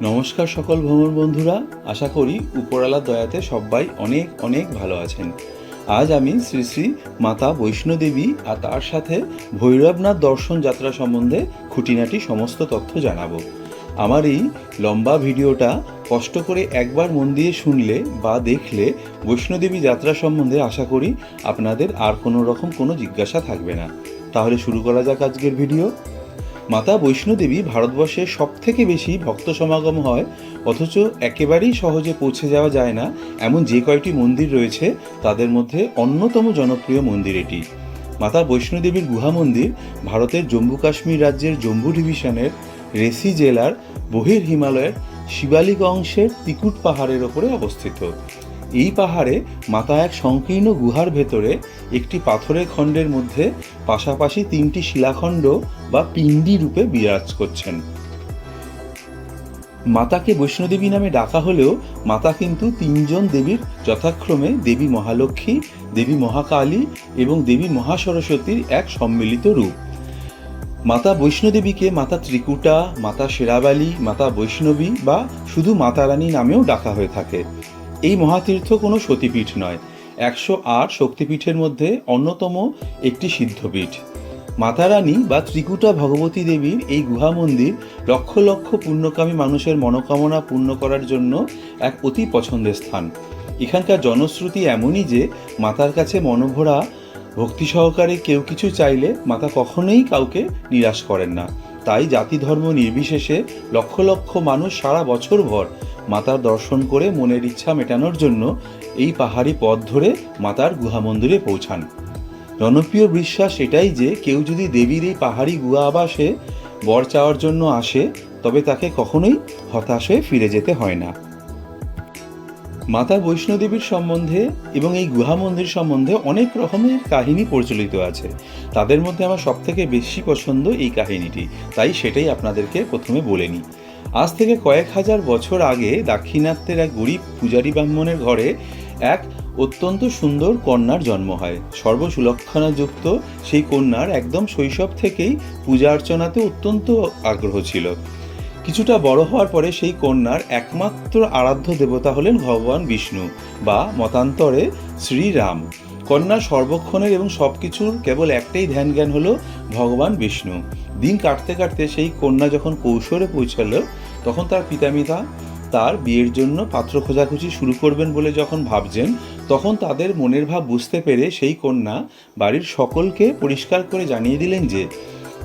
নমস্কার সকল ভ্রমণ বন্ধুরা, আশা করি উপরওয়ালার দয়াতে সবাই অনেক অনেক ভালো আছেন। আজ আমি শ্রী শ্রী মাতা বৈষ্ণোদেবী আর তার সাথে ভৈরবনাথ দর্শন যাত্রা সম্বন্ধে খুঁটিনাটি সমস্ত তথ্য জানাবো। আমার এই লম্বা ভিডিওটা কষ্ট করে একবার মন দিয়ে শুনলে বা দেখলে বৈষ্ণোদেবী যাত্রা সম্বন্ধে আশা করি আপনাদের আর কোনো রকম কোনো জিজ্ঞাসা থাকবে না। তাহলে শুরু করা যাক আজকের ভিডিও। মাতা বৈষ্ণোদেবী ভারতবর্ষের সবথেকে বেশি ভক্ত সমাগম হয়, অথচ একেবারেই সহজে পৌঁছে যাওয়া যায় না এমন যে কয়টি মন্দির রয়েছে তাদের মধ্যে অন্যতম জনপ্রিয় মন্দির এটি। মাতা বৈষ্ণোদেবীর গুহা মন্দির ভারতের জম্মু কাশ্মীর রাজ্যের জম্মু ডিভিশনের রেসি জেলার বহির হিমালয়ের শিবালিক অংশের তিকুট পাহাড়ের ওপরে অবস্থিত। এই পাহাড়ে মাতা এক সংকীর্ণ গুহার ভেতরে একটি পাথরের খণ্ডের মধ্যে পাশাপাশি তিনটি শিলাখণ্ড বা পিণ্ডি রূপে বিরাজ করছেন। মাতাকে বৈষ্ণোদেবী নামে ডাকা হলেও মাতা কিন্তু তিনজন দেবীর যথাক্রমে দেবী মহালক্ষ্মী, দেবী মহাকালী এবং দেবী মহাসরস্বতীর এক সম্মিলিত রূপ। মাতা বৈষ্ণোদেবীকে মাতা ত্রিকুটা, মাতা শেরাবালী, মাতা বৈষ্ণবী বা শুধু মাতা রানী নামেও ডাকা হয়ে থাকে। এই মহাতীর্থ কোনো সতীপীঠ নয়, 108 শক্তিপীঠের মধ্যে অন্যতম একটি সিদ্ধপীঠ। মাতা রানী বা ত্রিকুটা ভগবতী দেবীর এই গুহা মন্দির লক্ষ লক্ষ পুণ্যকামী মানুষের মনোকামনা পূর্ণ করার জন্য এক অতি পছন্দের স্থান। এখানকার জনশ্রুতি এমনই যে মাতার কাছে মনোভরা ভক্তি সহকারে কেউ কিছু চাইলে মাতা কখনোই কাউকে নিরাশ করেন না। তাই জাতি ধর্ম নির্বিশেষে লক্ষ লক্ষ মানুষ সারা বছর ভর মাতার দর্শন করে মনের ইচ্ছা মেটানোর জন্য এই পাহাড়ি পথ ধরে মাতার গুহা মন্দিরে পৌঁছান। জনপ্রিয় বিশ্বাস এটাই যে কেউ যদি দেবীর এই পাহাড়ি গুহা আবাসে বর চাওয়ার জন্য আসে তবে তাকে কখনোই হতাশ হয়ে ফিরে যেতে হয় না। মাতা বৈষ্ণোদেবীর সম্বন্ধে এবং এই গুহা মন্দির সম্বন্ধে অনেক রকমের কাহিনী প্রচলিত আছে। তাদের মধ্যে আমার সবথেকে বেশি পছন্দ এই কাহিনীটি, তাই সেটাই আপনাদেরকে প্রথমে বলে নিই। আজ থেকে কয়েক হাজার বছর আগে দাক্ষিণাত্যের এক গরিব পূজারী ব্রাহ্মণের ঘরে এক অত্যন্ত সুন্দর কন্যার জন্ম হয়। সর্বসুলক্ষণাযুক্ত সেই কন্যার একদম শৈশব থেকেই পূজা অর্চনাতে অত্যন্ত আগ্রহ ছিল। কিছুটা বড় হওয়ার পরে সেই কন্যার একমাত্র আরাধ্য দেবতা হলেন ভগবান বিষ্ণু বা মতান্তরে শ্রীরাম। কন্যার সর্বক্ষণের এবং সব কিছুর কেবল একটাই ধ্যান জ্ঞান হলো ভগবান বিষ্ণু। দিন কাটতে কাটতে সেই কন্যা যখন কৈশোরে পৌঁছালো তখন তার পিতামাতা তার বিয়ের জন্য পাত্র খোঁজাখুঁজি শুরু করবেন বলে যখন ভাবছেন, তখন তাদের মনের ভাব বুঝতে পেরে সেই কন্যা বাড়ির সকলকে পরিষ্কার করে জানিয়ে দিলেন যে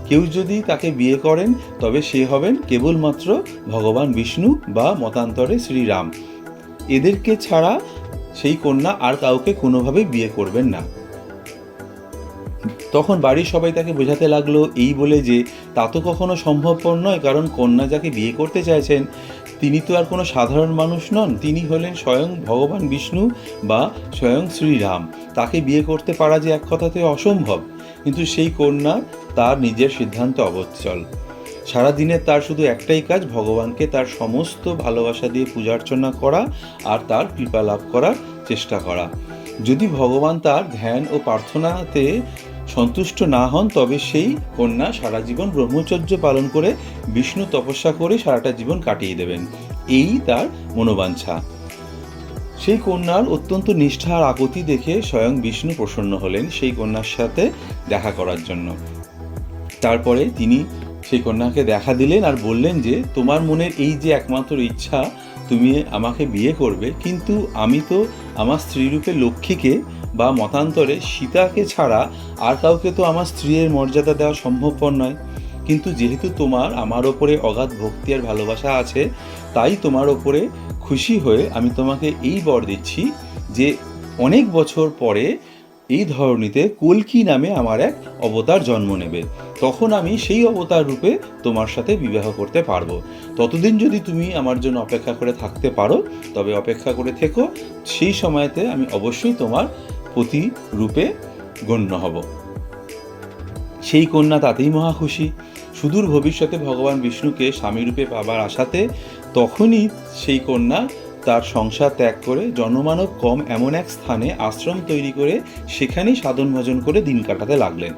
কেউ যদি তাকে বিয়ে করেন তবে সে হবেন কেবলমাত্র ভগবান বিষ্ণু বা মতান্তরে শ্রীরাম। এদেরকে ছাড়া সেই কন্যা আর কাউকে কোনোভাবেই বিয়ে করবেন না। তখন বাড়ির সবাই তাকে বোঝাতে লাগলো এই বলে যে তা তো কখনো সম্ভবপর নয়, কারণ কন্যা যাকে বিয়ে করতে চাইছেন তিনি তো আর কোনো সাধারণ মানুষ নন, তিনি হলেন স্বয়ং ভগবান বিষ্ণু বা স্বয়ং শ্রীরাম। তাকে বিয়ে করতে পারা যে এক কথাতে অসম্ভব। কিন্তু সেই কন্যা তার নিজের সিদ্ধান্ত অবচল। সারাদিনে তার শুধু একটাই কাজ, ভগবানকে তার সমস্ত ভালোবাসা দিয়ে পূজা অর্চনা করা আর তার কৃপা লাভ করার চেষ্টা করা। যদি ভগবান তার ধ্যান ও প্রার্থনাতে সন্তুষ্ট না হন তবে সেই কন্যা সারা জীবন ব্রহ্মচর্য পালন করে বিষ্ণু তপস্যা করে সারাটা জীবন কাটিয়ে দেবেন, এই তার মনোবাঞ্ছা। সেই কন্যার অত্যন্ত নিষ্ঠা আর আকুতি দেখে স্বয়ং বিষ্ণু প্রসন্ন হলেন সেই কন্যার সাথে দেখা করার জন্য। তারপরে তিনি সেই কন্যাকে দেখা দিলেন আর বললেন যে তোমার মনের এই যে একমাত্র ইচ্ছা তুমি আমাকে বিয়ে করবে, কিন্তু আমি তো আমার স্ত্রীরূপে লক্ষ্মীকে বা মতান্তরে সীতাকে ছাড়া আর কাউকে তো আমার স্ত্রীর মর্যাদা দেওয়া সম্ভবপর নয়। কিন্তু যেহেতু তোমার আমার ওপরে অগাধ ভক্তি আর ভালোবাসা আছে, তাই তোমার ওপরে খুশি হয়ে আমি তোমাকে এই বর দিচ্ছি যে অনেক বছর পরে এই ধরনীতে কল্কি নামে আমার এক অবতার জন্ম নেবে। তখন আমি সেই অবতার রূপে তোমার সাথে বিবাহ করতে পারবো। ততদিন যদি তুমি আমার জন্য অপেক্ষা করে থাকতে পারো তবে অপেক্ষা করে থেকো, সেই সময়তে আমি অবশ্যই তোমার পতি রূপে গণ্য হব। সেই কন্যা তাতেই মহা খুশি। সুদূর ভবিষ্যতে ভগবান বিষ্ণুকে স্বামীরূপে পাবার আশাতে তখনই সেই কন্যা তার সংসার ত্যাগ করে জনমানব কম এমন এক স্থানে আশ্রম তৈরি করে সেখানেই সাধন ভজন করে দিন কাটাতে লাগলেন।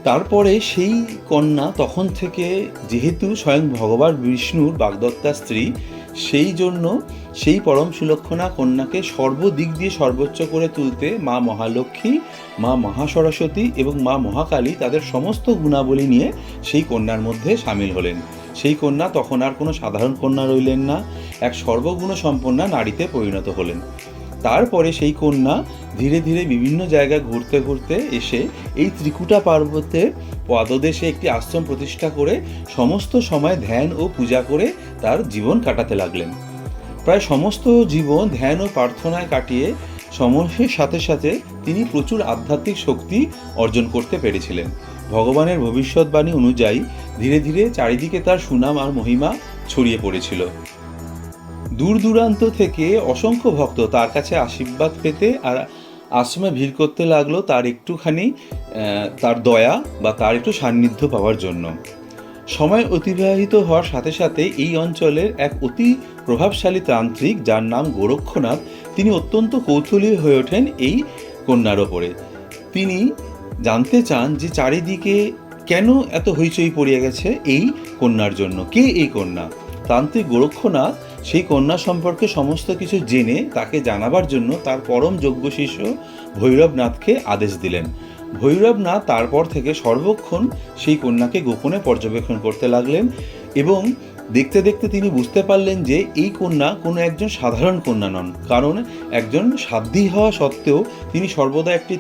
তারপরে সেই কন্যা তখন থেকে, যেহেতু স্বয়ং ভগবান বিষ্ণুর বাগদত্তা স্ত্রী, সেই জন্য সেই পরম সুলক্ষণা কন্যাকে সর্বদিক দিয়ে সর্বোচ্চ করে তুলতে মা মহালক্ষ্মী, মা মহাসরস্বতী এবং মা মহাকালী তাদের সমস্ত গুণাবলী নিয়ে সেই কন্যার মধ্যে সামিল হলেন। সেই কন্যা তখন আর কোনো সাধারণ কন্যা রইলেন না, এক সর্বগুণ সম্পন্না নারীতে পরিণত হলেন। তারপরে সেই কন্যা ধীরে ধীরে বিভিন্ন জায়গায় ঘুরতে ঘুরতে এসে এই ত্রিকুটা পার্বত্যে পাদদেশে একটি আশ্রম প্রতিষ্ঠা করে সমস্ত সময় ধ্যান ও পূজা করে তার জীবন কাটাতে লাগলেন। প্রায় সমস্ত জীবন ধ্যান ও প্রার্থনায় কাটিয়ে সময়ের সাথে সাথে তিনি প্রচুর আধ্যাত্মিক শক্তি অর্জন করতে পেরেছিলেন। ভগবানের ভবিষ্যৎবাণী অনুযায়ী ধীরে ধীরে চারিদিকে তার সুনাম আর মহিমা ছড়িয়ে পড়েছিল। দূর দূরান্ত থেকে অসংখ্য ভক্ত তার কাছে আশীর্বাদ পেতে আর আশ্রমে ভিড় করতে লাগলো তার একটুখানি তার দয়া বা তার একটু সান্নিধ্য পাওয়ার জন্য। সময় অতিবাহিত হওয়ার সাথে সাথে এই অঞ্চলের এক অতি প্রভাবশালী তান্ত্রিক, যার নাম গোরক্ষনাথ, তিনি অত্যন্ত কৌতূহলী হয়ে ওঠেন এই কন্যার ওপরে। তিনি জানতে চান যে চারিদিকে কেন এত হইচই পড়িয়ে গেছে এই কন্যার জন্য, কে এই কন্যা। তান্ত্রিক গোরক্ষনাথ সেই কন্যা সম্পর্কে সমস্ত কিছু জেনে তাকে জানাবার জন্য তার পরম যোগ্য শিষ্য ভৈরবনাথকে আদেশ দিলেন। ভৈরবনাথ তারপর থেকে সর্বক্ষণ সেই কন্যাকে গোপনে পর্যবেক্ষণ করতে লাগলেন এবং দেখতে দেখতে তিনি বুঝতে পারলেন যে এই কন্যা কোনো একজন সাধারণ কন্যা নন, কারণ একজন সাধ্বী হওয়া সত্ত্বেও তিনি সর্বদা একটি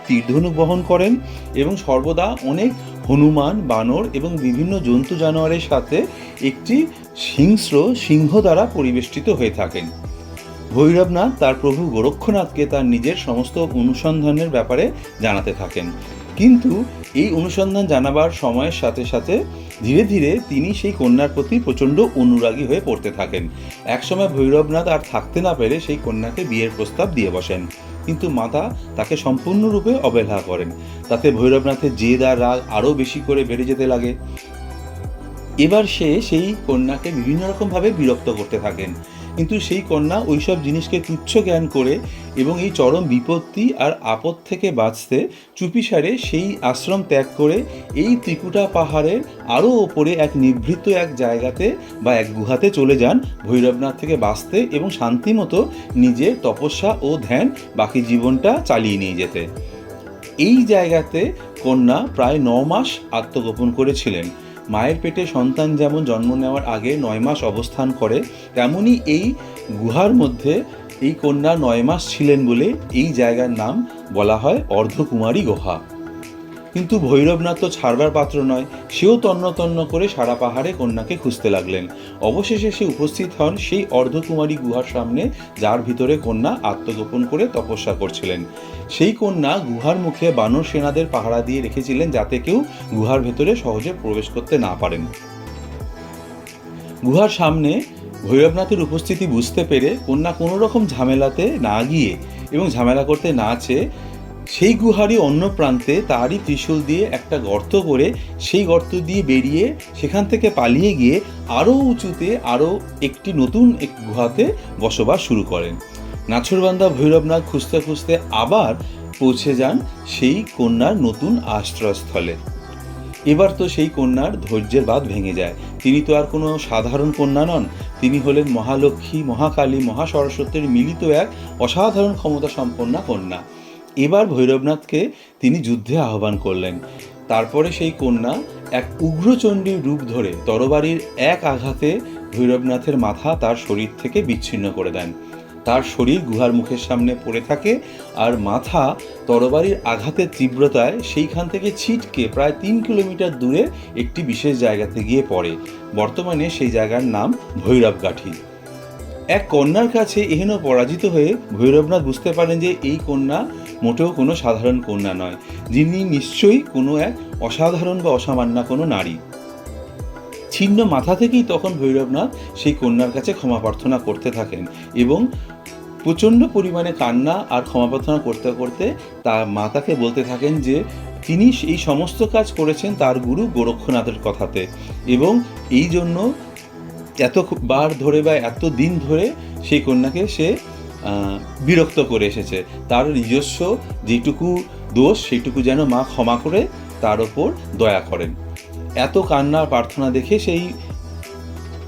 তীরধনুক বহন করেন এবং সর্বদা অনেক হনুমান, বানর এবং বিভিন্ন জন্তু জানোয়ারের সাথে একটি হিংস্র সিংহ দ্বারা পরিবেষ্টিত হয়ে থাকেন। ভৈরবনাথ তার প্রভু গোরক্ষনাথকে তার নিজের সমস্ত অনুসন্ধানের ব্যাপারে জানাতে থাকেন, কিন্তু এই অনুসন্ধান জানাবার সময়ের সাথে সাথে ধীরে ধীরে তিনি সেই কন্যার প্রতি প্রচণ্ড অনুরাগী হয়ে পড়তে থাকেন। একসময় ভৈরবনাথ আর থাকতে না পেরে সেই কন্যাকে বিয়ের প্রস্তাব দিয়ে বসেন, কিন্তু মাতা তাকে সম্পূর্ণরূপে অবহেলা করেন। তাতে ভৈরবনাথের জেদ আর রাগ আরও বেশি করে বেড়ে যেতে লাগে। এবার সে সেই কন্যাকে বিভিন্ন রকমভাবে বিরক্ত করতে থাকেন, কিন্তু সেই কন্যা ওইসব জিনিসকে তুচ্ছ জ্ঞান করে এবং এই চরম বিপত্তি আর আপদ থেকে বাঁচতে চুপিসারে সেই আশ্রম ত্যাগ করে এই ত্রিকুটা পাহাড়ের আরও ওপরে এক নিভৃত এক জায়গাতে বা এক গুহাতে চলে যান ভৈরবনাথ থেকে বাঁচতে এবং শান্তিমতো নিজের তপস্যা ও ধ্যান বাকি জীবনটা চালিয়ে নিয়ে যেতে। এই জায়গাতে কন্যা প্রায় 9 মাস আত্মগোপন করেছিলেন। মায়ের পেটে সন্তান যেমন জন্ম নেওয়ার আগে 9 মাস অবস্থান করে, তেমনি এই গুহার মধ্যে এই কন্যা 9 মাস ছিলেন বলে এই জায়গার নাম বলা হয় অর্ধকুমারী গুহা। কিন্তু ভৈরবনাথ তো ছাড়বার পাত্র নয়, সেও তন্ন তন্ন করে সারা পাহাড়ে কন্যাকে খুঁজতে লাগলেন। অবশেষে সে উপস্থিত হন সেই অর্ধকুমারী গুহার সামনে, যার ভিতরে কন্যা আত্মগোপন করে তপস্যা করছিলেন। সেই কন্যা গুহার মুখে বানর সেনাদের পাহারা দিয়ে রেখেছিলেন, যাতে কেউ গুহার ভেতরে সহজে প্রবেশ করতে না পারেন। গুহার সামনে ভৈরবনাথের উপস্থিতি বুঝতে পেরে কন্যা কোনো রকম ঝামেলাতে না গিয়ে এবং ঝামেলা করতে না চেয়ে সেই গুহারই অন্য প্রান্তে তারই ত্রিশূল দিয়ে একটা গর্ত করে সেই গর্ত দিয়ে বেরিয়ে সেখান থেকে পালিয়ে গিয়ে আরও উঁচুতে আরও একটি নতুন এক গুহাতে বসবাস শুরু করেন। নাছোড়বান্দা ভৈরবনাথ খুঁজতে খুঁজতে আবার পৌঁছে যান সেই কন্যার নতুন আশ্রয়স্থলে। এবার তো সেই কন্যার ধৈর্যের বাঁধ ভেঙে যায়। তিনি তো আর কোনো সাধারণ কন্যা নন, তিনি হলেন মহালক্ষ্মী, মহাকালী, মহাসরস্বতীর মিলিত এক অসাধারণ ক্ষমতা সম্পন্না কন্যা। এবার ভৈরবনাথকে তিনি যুদ্ধে আহ্বান করলেন। তারপরে সেই কন্যা এক উগ্রচণ্ডীর রূপ ধরে তরবারির এক আঘাতে ভৈরবনাথের মাথা তার শরীর থেকে বিচ্ছিন্ন করে দেন। তার শরীর গুহার মুখের সামনে পড়ে থাকে আর মাথা তরবারির আঘাতের তীব্রতায় সেইখান থেকে ছিটকে প্রায় 3 কিলোমিটার দূরে একটি বিশেষ জায়গাতে গিয়ে পড়ে। বর্তমানে সেই জায়গার নাম ভৈরবগাঠি। এক কন্যার কাছে এহেন পরাজিত হয়ে ভৈরবনাথ বুঝতে পারেন যে এই কন্যা মোটেও কোনো সাধারণ কন্যা নয়, যিনি নিশ্চয়ই কোনো এক অসাধারণ বা অসামান্য কোনো নারী। ছিন্ন মাথা থেকেই তখন ভৈরবনাথ সেই কন্যার কাছে ক্ষমা প্রার্থনা করতে থাকেন এবং প্রচণ্ড পরিমাণে কান্না আর ক্ষমা প্রার্থনা করতে করতে তার মাতাকে বলতে থাকেন যে তিনি এই সমস্ত কাজ করেছেন তার গুরু গোরক্ষনাথের কথাতে, এবং এই জন্য এতবার ধরে বা এত দিন ধরে সেই কন্যাকে সে বিরক্ত করে এসেছে। তার নিজস্ব যেটুকু দোষ সেইটুকু যেন মা ক্ষমা করে তার ওপর দয়া করেন। এত কান্নার প্রার্থনা দেখে সেই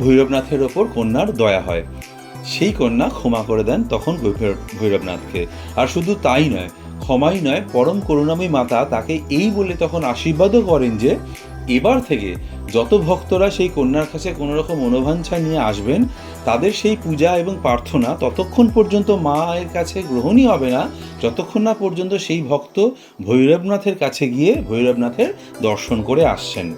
ভৈরবনাথের ওপর কন্যার দয়া হয়, সেই কন্যা ক্ষমা করে দেন তখন ভৈরবনাথকে। আর শুধু তাই নয়, ক্ষমাই নয়, পরম করুণাময়ী মাতা তাকে এই বলে তখন আশীর্বাদও করেন যে এবার থেকে যত ভক্তরা সেই কন্যার কাছে কোনো রকম মনোবাঞ্ছা নিয়ে আসবেন, তাদের সেই পূজা এবং প্রার্থনা ততক্ষণ পর্যন্ত মায়ের কাছে গ্রহণই হবে না যতক্ষণ না পর্যন্ত সেই ভক্ত ভৈরবনাথের কাছে গিয়ে ভৈরবনাথের দর্শন করে আসছেন।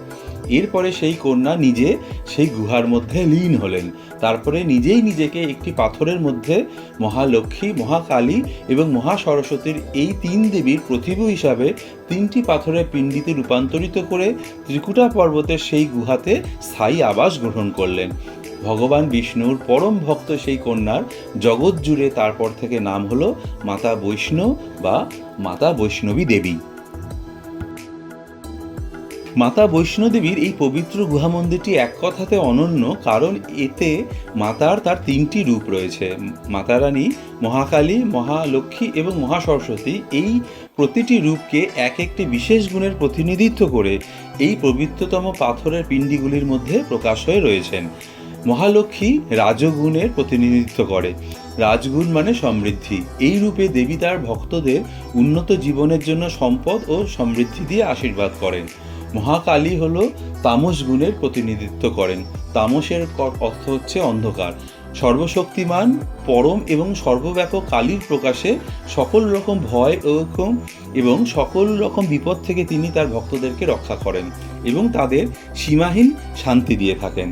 এরপরে সেই কন্যা নিজে সেই গুহার মধ্যে লীন হলেন। তারপরে নিজেই নিজেকে একটি পাথরের মধ্যে মহালক্ষ্মী, মহাকালী এবং মহাসরস্বতীর এই তিন দেবীর প্রতিভু হিসাবে তিনটি পাথরের পিণ্ডিতে রূপান্তরিত করে ত্রিকুটা পর্বতের সেই গুহাতে স্থায়ী আবাস গ্রহণ করলেন। ভগবান বিষ্ণুর পরম ভক্ত সেই কন্যার জগৎ জুড়ে তারপর থেকে নাম হলো মাতা বৈষ্ণব বা মাতা বৈষ্ণবী দেবী। মাতা বৈষ্ণোদেবীর এই পবিত্র গুহা মন্দিরটি এক কথাতে অনন্য, কারণ এতে মাতার তার তিনটি রূপ রয়েছে। মাতা রানী, মহাকালী, মহালক্ষ্মী এবং মহাসরস্বতী এই প্রতিটি রূপকে এক একটি বিশেষ গুণের প্রতিনিধিত্ব করে এই পবিত্রতম পাথরের পিণ্ডিগুলির মধ্যে প্রকাশ হয়ে রয়েছেন। মহালক্ষ্মী রাজগুণের প্রতিনিধিত্ব করে। রাজগুণ মানে সমৃদ্ধি। এই রূপে দেবী তার ভক্তদের উন্নত জীবনের জন্য সম্পদ ও সমৃদ্ধি দিয়ে আশীর্বাদ করেন। মহাকালী হল তামস গুণের প্রতিনিধিত্ব করেন। তামসের অর্থ হচ্ছে অন্ধকার। সর্বশক্তিমান, পরম এবং সর্বব্যাপক কালীর প্রকাশে সকল রকম ভয় এবং সকল রকম বিপদ থেকে তিনি তার ভক্তদেরকে রক্ষা করেন এবং তাদের সীমাহীন শান্তি দিয়ে থাকেন।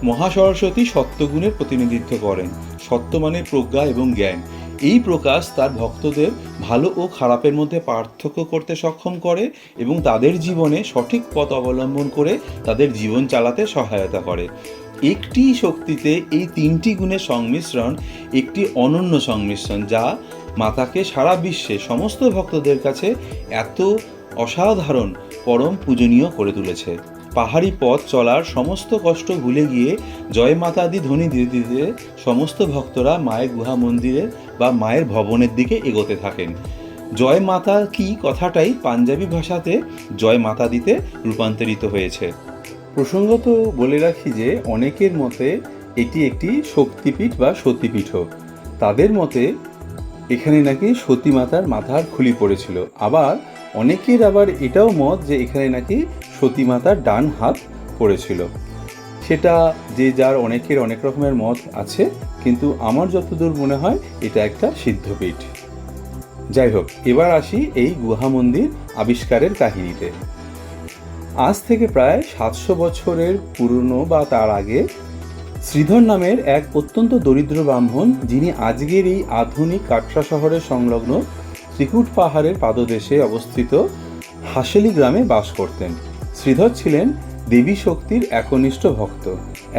মহাসরস্বতী সত্যগুণের প্রতিনিধিত্ব করেন। সত্য মানে প্রজ্ঞা এবং জ্ঞান। এই প্রকাশ তার ভক্তদের ভালো ও খারাপের মধ্যে পার্থক্য করতে সক্ষম করে এবং তাদের জীবনে সঠিক পথ অবলম্বন করে তাদের জীবন চালাতে সহায়তা করে। একটি শক্তিতে এই তিনটি গুণের সংমিশ্রণ একটি অনন্য সংমিশ্রণ, যা মাতাকে সারা বিশ্বে সমস্ত ভক্তদের কাছে এত অসাধারণ পরম পূজনীয় করে তুলেছে। পাহাড়ি পথ চলার সমস্ত কষ্ট ভুলে গিয়ে জয় মাতাদি ধ্বনি দিতে দিতে সমস্ত ভক্তরা মায়ের গুহা মন্দিরে বা মায়ের ভবনের দিকে এগোতে থাকেন। জয় মাতা কি কথাটাই পাঞ্জাবি ভাষাতে জয় মাতা দিতে রূপান্তরিত হয়েছে। প্রসঙ্গত বলে রাখি যে অনেকের মতে এটি একটি শক্তিপীঠ বা সতীপীঠও। তাদের মতে এখানে নাকি সতী মাতার মাথার খুলি পড়েছিল। আবার অনেকের এটাও মত যে এখানে নাকি সতী মাতার ডান হাত পড়েছিল। সেটা যে যার অনেকের অনেক রকমের মত আছে, কিন্তু আমার যতদূর মনে হয় এটা একটা সিদ্ধপীঠ। যাই হোক, এবার আসি এই গুহা মন্দির আবিষ্কারের কাহিনীতে। আজ থেকে প্রায় 700 বছরের পুরনো বা তার আগে শ্রীধর নামের এক অত্যন্ত দরিদ্র ব্রাহ্মণ, যিনি আজকের এই আধুনিক কাটরা শহরের সংলগ্ন ত্রিকুট পাহাড়ের পাদদেশে অবস্থিত হাসেলি গ্রামে বাস করতেন। শ্রীধর ছিলেন দেবী শক্তির একনিষ্ঠ ভক্ত।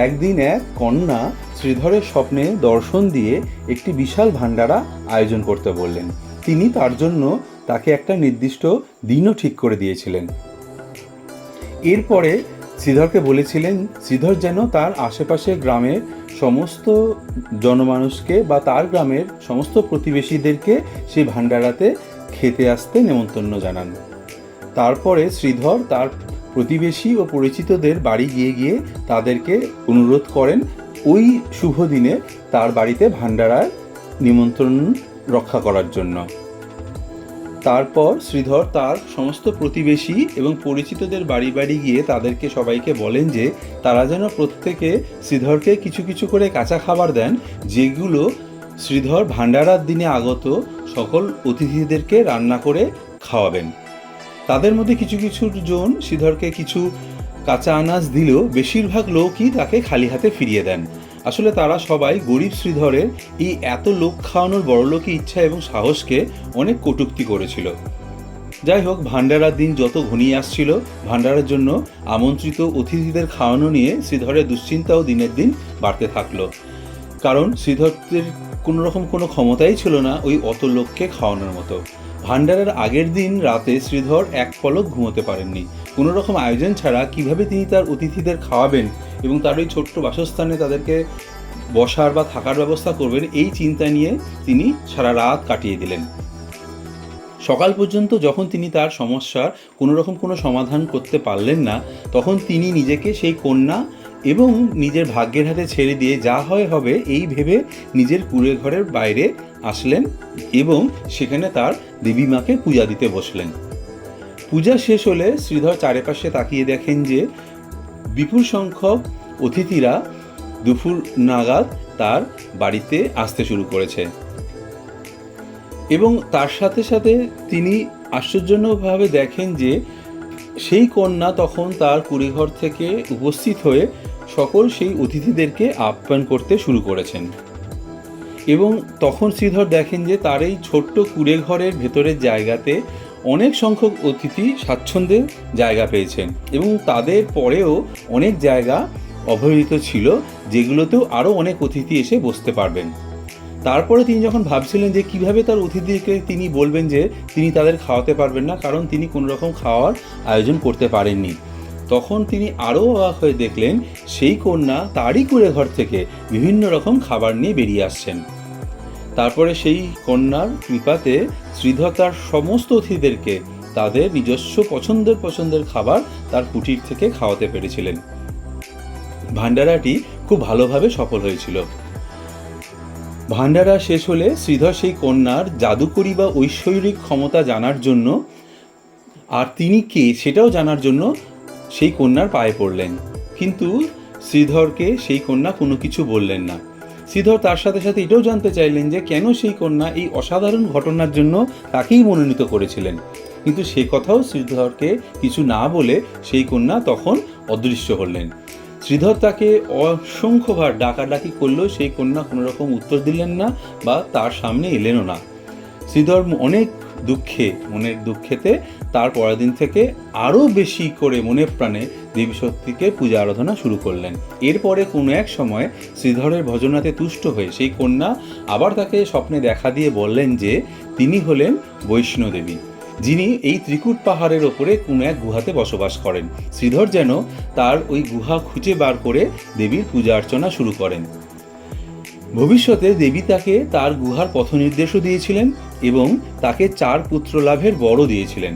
একদিন এক কন্যা শ্রীধরের স্বপ্নে দর্শন দিয়ে একটি বিশাল ভাণ্ডারা আয়োজন করতে বললেন। তিনি তার জন্য তাকে একটা নির্দিষ্ট দিনও ঠিক করে দিয়েছিলেন। এরপরে শ্রীধরকে বলেছিলেন শ্রীধর যেন তার আশেপাশের গ্রামের সমস্ত জনমানুষকে বা তার গ্রামের সমস্ত প্রতিবেশীদেরকে সেই ভাণ্ডারাতে খেতে আসতে নেমন্তন্ন জানান। তারপরে শ্রীধর তার প্রতিবেশী ও পরিচিতদের বাড়ি গিয়ে গিয়ে তাদেরকে অনুরোধ করেন ওই শুভ দিনে তার বাড়িতে ভাণ্ডারার নিমন্ত্রণ রক্ষা করার জন্য। তারপর শ্রীধর তার সমস্ত প্রতিবেশী এবং পরিচিতদের বাড়ি বাড়ি গিয়ে তাদেরকে সবাইকে বলেন যে তারা যেন প্রত্যেকে শ্রীধরকে কিছু কিছু করে কাঁচা খাবার দেন, যেগুলো শ্রীধর ভাণ্ডারার দিনে আগত সকল অতিথিদেরকে রান্না করে খাওয়াবেন। তাদের মধ্যে কিছু কিছু জন শ্রীধরকে কিছু কাঁচা আনাজ দিলেও বেশিরভাগ লোকই তাকে খালি হাতে ফিরিয়ে দেন। আসলে তারা সবাই গরিব শ্রীধরের এই এত লোক খাওয়ানোর বড়লোকি ইচ্ছা এবং সাহসকে অনেক কটূক্তি করেছিল। যাই হোক, ভাণ্ডারার দিন যত ঘনিয়ে আসছিল, ভাণ্ডারার জন্য আমন্ত্রিত অতিথিদের খাওয়ানো নিয়ে শ্রীধরের দুশ্চিন্তাও দিনের দিন বাড়তে থাকলো। কারণ শ্রীধরের কোনো ক্ষমতাই ছিল না ওই অত লোককে খাওয়ানোর মতো। ভাণ্ডারার আগের দিন রাতে শ্রীধর এক পলক ঘুমোতে পারেননি। কোনো রকম আয়োজন ছাড়া কিভাবে তিনি তার অতিথিদের খাওয়াবেন এবং তার ওই ছোট্ট বাসস্থানে তাদেরকে বসার বা থাকার ব্যবস্থা করবেন, এই চিন্তা নিয়ে তিনি সারা রাত কাটিয়ে দিলেন। সকাল পর্যন্ত যখন তিনি তার সমস্যার কোনো সমাধান করতে পারলেন না, তখন তিনি নিজেকে সেই কন্যা এবং নিজের ভাগ্যের হাতে ছেড়ে দিয়ে যা হয় হবে এই ভেবে নিজের কুঁড়ে ঘরের বাইরে আসলেন এবং সেখানে তার দেবী মাকে পূজা দিতে বসলেন। পূজা শেষ হলে শ্রীধর চারিপাশে তাকিয়ে দেখেন যে বিপুল সংখ্যক অতিথিরা দুপুর নাগাদ তার বাড়িতে আসতে শুরু করেছে এবং তার সাথে সাথে তিনি আশ্চর্যজনকভাবে দেখেন যে সেই কন্যা তখন তার কুঁড়েঘর থেকে উপস্থিত হয়ে সকল সেই অতিথিদেরকে আপ্যায়ন করতে শুরু করেছেন এবং তখন শ্রীধর দেখেন যে তার এই ছোট্ট কুঁড়েঘরের ভেতরের জায়গাতে অনেক সংখ্যক অতিথি স্বাচ্ছন্দ্যে জায়গা পেয়েছেন এবং তাদের পরেও অনেক জায়গা অবহেলিত ছিল, যেগুলোতেও আরও অনেক অতিথি এসে বসতে পারবেন। তারপরে তিনি যখন ভাবছিলেন যে কিভাবে তার অতিথিকে তিনি বলবেন যে তিনি তাদের খাওয়াতে পারবেন না, কারণ তিনি কোনো রকম খাওয়ার আয়োজন করতে পারেননি, তখন তিনি আরও অবাক হয়ে দেখলেন সেই কন্যা তারই কুঁড়ে ঘর থেকে বিভিন্ন রকম খাবার নিয়ে বেরিয়ে আসছেন। তারপরে সেই কন্যার কৃপাতে শ্রীধর তার সমস্ত অতিথিদেরকে তাদের নিজস্ব পছন্দের খাবার তার কুটির থেকে খাওয়াতে পেরেছিলেন। ভান্ডারাটি খুব ভালোভাবে সফল হয়েছিল। ভান্ডারা শেষ হলে শ্রীধর সেই কন্যার জাদুকরি বা ঐশ্বরিক ক্ষমতা জানার জন্য আর তিনি কে সেটাও জানার জন্য সেই কন্যার পায়ে পড়লেন, কিন্তু শ্রীধরকে সেই কন্যা কোনো কিছু বললেন না। শ্রীধর তার সাথে সাথে এটাও জানতে চাইলেন যে কেন সেই কন্যা এই অসাধারণ ঘটনার জন্য তাকেই মনোনীত করেছিলেন, কিন্তু সে কথাও শ্রীধরকে কিছু না বলে সেই কন্যা তখন অদৃশ্য হলেন। শ্রীধর তাকে অসংখ্যবার ডাকাডাকি করলেও সেই কন্যা কোনো রকম উত্তর দিলেন না বা তার সামনে এলেনও না। শ্রীধর মনের দুঃখেতে তার পরের দিন থেকে আরও বেশি করে মনে প্রাণে দেবী শক্তিকে পূজা আরাধনা শুরু করলেন। এরপরে কোনো এক সময় শ্রীধরের ভজনাতে তুষ্ট হয়ে সেই কন্যা আবার তাকে স্বপ্নে দেখা দিয়ে বললেন যে তিনি হলেন বৈষ্ণোদেবী, যিনি এই ত্রিকুট পাহাড়ের ওপরে কোনো এক গুহাতে বসবাস করেন। শ্রীধর যেন তার ওই গুহা খুঁজে বার করে দেবীর পূজা অর্চনা শুরু করেন। ভবিষ্যতে দেবী তাকে তার গুহার পথ নির্দেশও দিয়েছিলেন এবং তাকে 4 পুত্র লাভের বরও দিয়েছিলেন।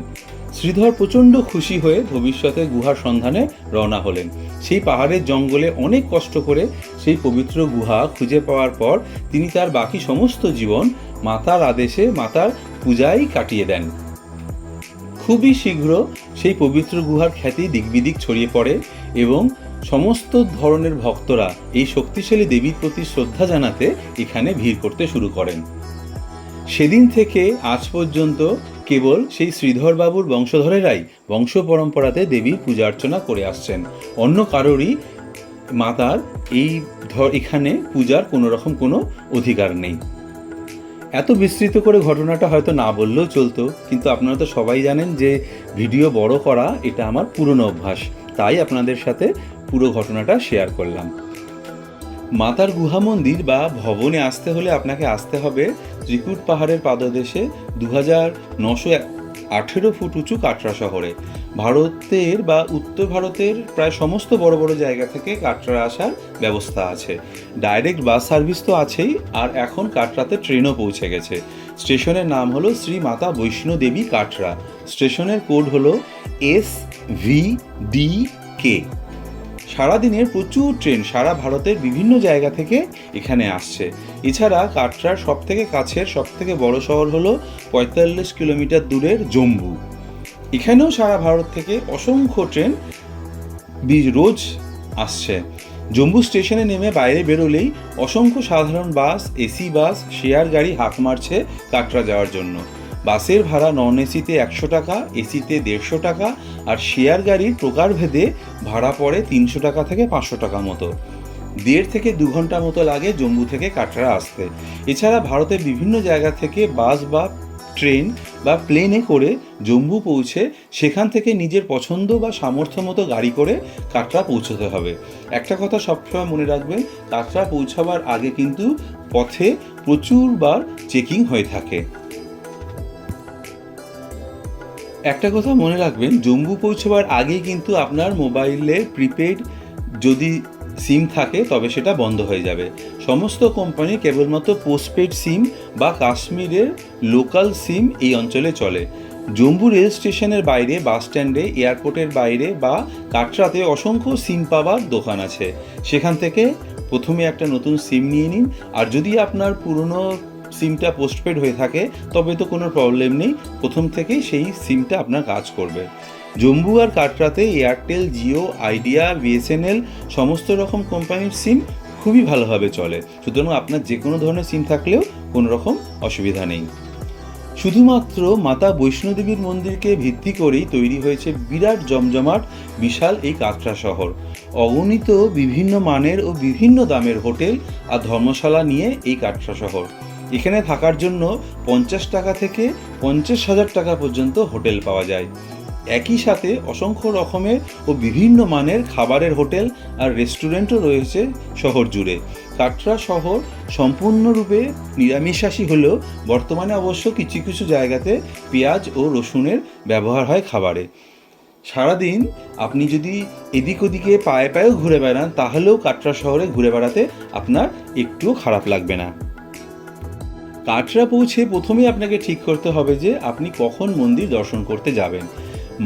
শ্রীধর প্রচণ্ড খুশি হয়ে ভবিষ্যতে গুহার সন্ধানে রওনা হলেন। সেই পাহাড়ের জঙ্গলে অনেক কষ্ট করে সেই পবিত্র গুহা খুঁজে পাওয়ার পর তিনি তার বাকি সমস্ত জীবন মাতার আদেশে মাতার পূজায় কাটিয়ে দেন। খুবই শীঘ্র সেই পবিত্র গুহার খ্যাতি দিকবিদিক ছড়িয়ে পড়ে এবং সমস্ত ধরনের ভক্তরা এই শক্তিশালী দেবীর প্রতি শ্রদ্ধা জানাতে এখানে ভিড় করতে শুরু করেন। সেদিন থেকে আজ পর্যন্ত কেবল সেই শ্রীধর বাবুর বংশধরেরাই বংশ পরম্পরাতে দেবীর পূজা অর্চনা করে আসছেন। অন্য কারোরই মাতার এখানে পূজার কোনো অধিকার নেই। এত বিস্তৃত করে ঘটনাটা হয়তো না বললেও চলতো, কিন্তু আপনারা তো সবাই জানেন যে ভিডিও বড় করা এটা আমার পুরনো অভ্যাস, তাই আপনাদের সাথে পুরো ঘটনাটা শেয়ার করলাম। মাতার গুহা মন্দির বা ভবনে আসতে হলে আপনাকে আসতে হবে ত্রিকুট পাহাড়ের পাদদেশে 2918 ফুট উঁচু কাটরা শহরে। ভারতের বা উত্তর ভারতের প্রায় সমস্ত বড় বড় জায়গা থেকে কাটরা আসার ব্যবস্থা আছে। ডাইরেক্ট বাস সার্ভিস তো আছেই, আর এখন কাটরাতে ট্রেনও পৌঁছে গেছে। স্টেশনের নাম হলো শ্রী মাতা বৈষ্ণোদেবী কাটরা। স্টেশনের কোড হলো SVDK। সারাদিনের প্রচুর ট্রেন সারা ভারতের বিভিন্ন জায়গা থেকে এখানে আসছে। এছাড়া কাটরার সবথেকে কাছের সবথেকে বড় শহর হলো 45 কিলোমিটার দূরের জম্মু। এখানেও সারা ভারত থেকে অসংখ্য ট্রেন রোজ আসছে। জম্মু স্টেশনে নেমে বাইরে বেরোলেই অসংখ্য সাধারণ বাস, এসি বাস, শেয়ার গাড়ি হাঁক মারছে কাটরা যাওয়ার জন্য। বাসের ভাড়া নন এসিতে 100 টাকা, এসিতে 150 টাকা, আর শেয়ার গাড়ির প্রকারভেদে ভাড়া পড়ে 300 টাকা থেকে 500 টাকা মতো। 1.5 থেকে 2 ঘন্টা মতো লাগে জম্মু থেকে কাটরা আসতে। এছাড়া ভারতের বিভিন্ন জায়গা থেকে বাস বা ট্রেন বা প্লেনে করে জম্মু পৌঁছে সেখান থেকে নিজের পছন্দ বা সামর্থ্য মতো গাড়ি করে কাটরা পৌঁছতে হবে। একটা কথা সবসময় মনে রাখবেন, কাটরা পৌঁছাবার আগে কিন্তু পথে প্রচুরবার চেকিং হয়ে থাকে। একটা কথা মনে রাখবেন, জম্মু পৌঁছবার আগেই কিন্তু আপনার মোবাইলে প্রিপেড যদি সিম থাকে তবে সেটা বন্ধ হয়ে যাবে। সমস্ত কোম্পানি কেবলমাত্র পোস্টপেড সিম বা কাশ্মীরের লোকাল সিম এই অঞ্চলে চলে। জম্মু রেল স্টেশনের বাইরে, বাস স্ট্যান্ডে, এয়ারপোর্টের বাইরে বা কাটরাতে অসংখ্য সিম পাওয়ার দোকান আছে। সেখান থেকে প্রথমে একটা নতুন সিম নিয়ে নিন। আর যদি আপনার পুরনো সিমটা পোস্টপেড হয়ে থাকে তবে তো কোনো প্রবলেম নেই, প্রথম থেকেই সেই সিমটা আপনার কাজ করবে। জম্মু আর কাটরাতে এয়ারটেল, জিও, আইডিয়া, বিএসএনএল সমস্ত রকম কোম্পানির সিম খুবই ভালোভাবে চলে। সুতরাং আপনার যে কোনো ধরনের সিম থাকলেও কোনো রকম অসুবিধা নেই। শুধুমাত্র মাতা বৈষ্ণোদেবীর মন্দিরকে ভিত্তি করেই তৈরি হয়েছে বিরাট জমজমাট বিশাল এই কাটরা শহর। অগণিত বিভিন্ন মানের ও বিভিন্ন দামের হোটেল আর ধর্মশালা নিয়ে এই কাটরা শহর। এখানে থাকার জন্য 50 টাকা থেকে 50,000 টাকা পর্যন্ত হোটেল পাওয়া যায়। একই সাথে অসংখ্য রকমের ও বিভিন্ন মানের খাবারের হোটেল আর রেস্টুরেন্টও রয়েছে শহর জুড়ে। কাটরা শহর সম্পূর্ণরূপে নিরামিষাশী হলেও বর্তমানে অবশ্য কিছু কিছু জায়গাতে পেঁয়াজ ও রসুনের ব্যবহার হয় খাবারে। সারাদিন আপনি যদি এদিক ওদিকে পায়ে পায়েও ঘুরে বেড়ান তাহলেও কাটরা শহরে ঘুরে বেড়াতে আপনার একটুও খারাপ লাগবে না। কাটরা পৌঁছে প্রথমেই আপনাকে ঠিক করতে হবে যে আপনি কখন মন্দির দর্শন করতে যাবেন।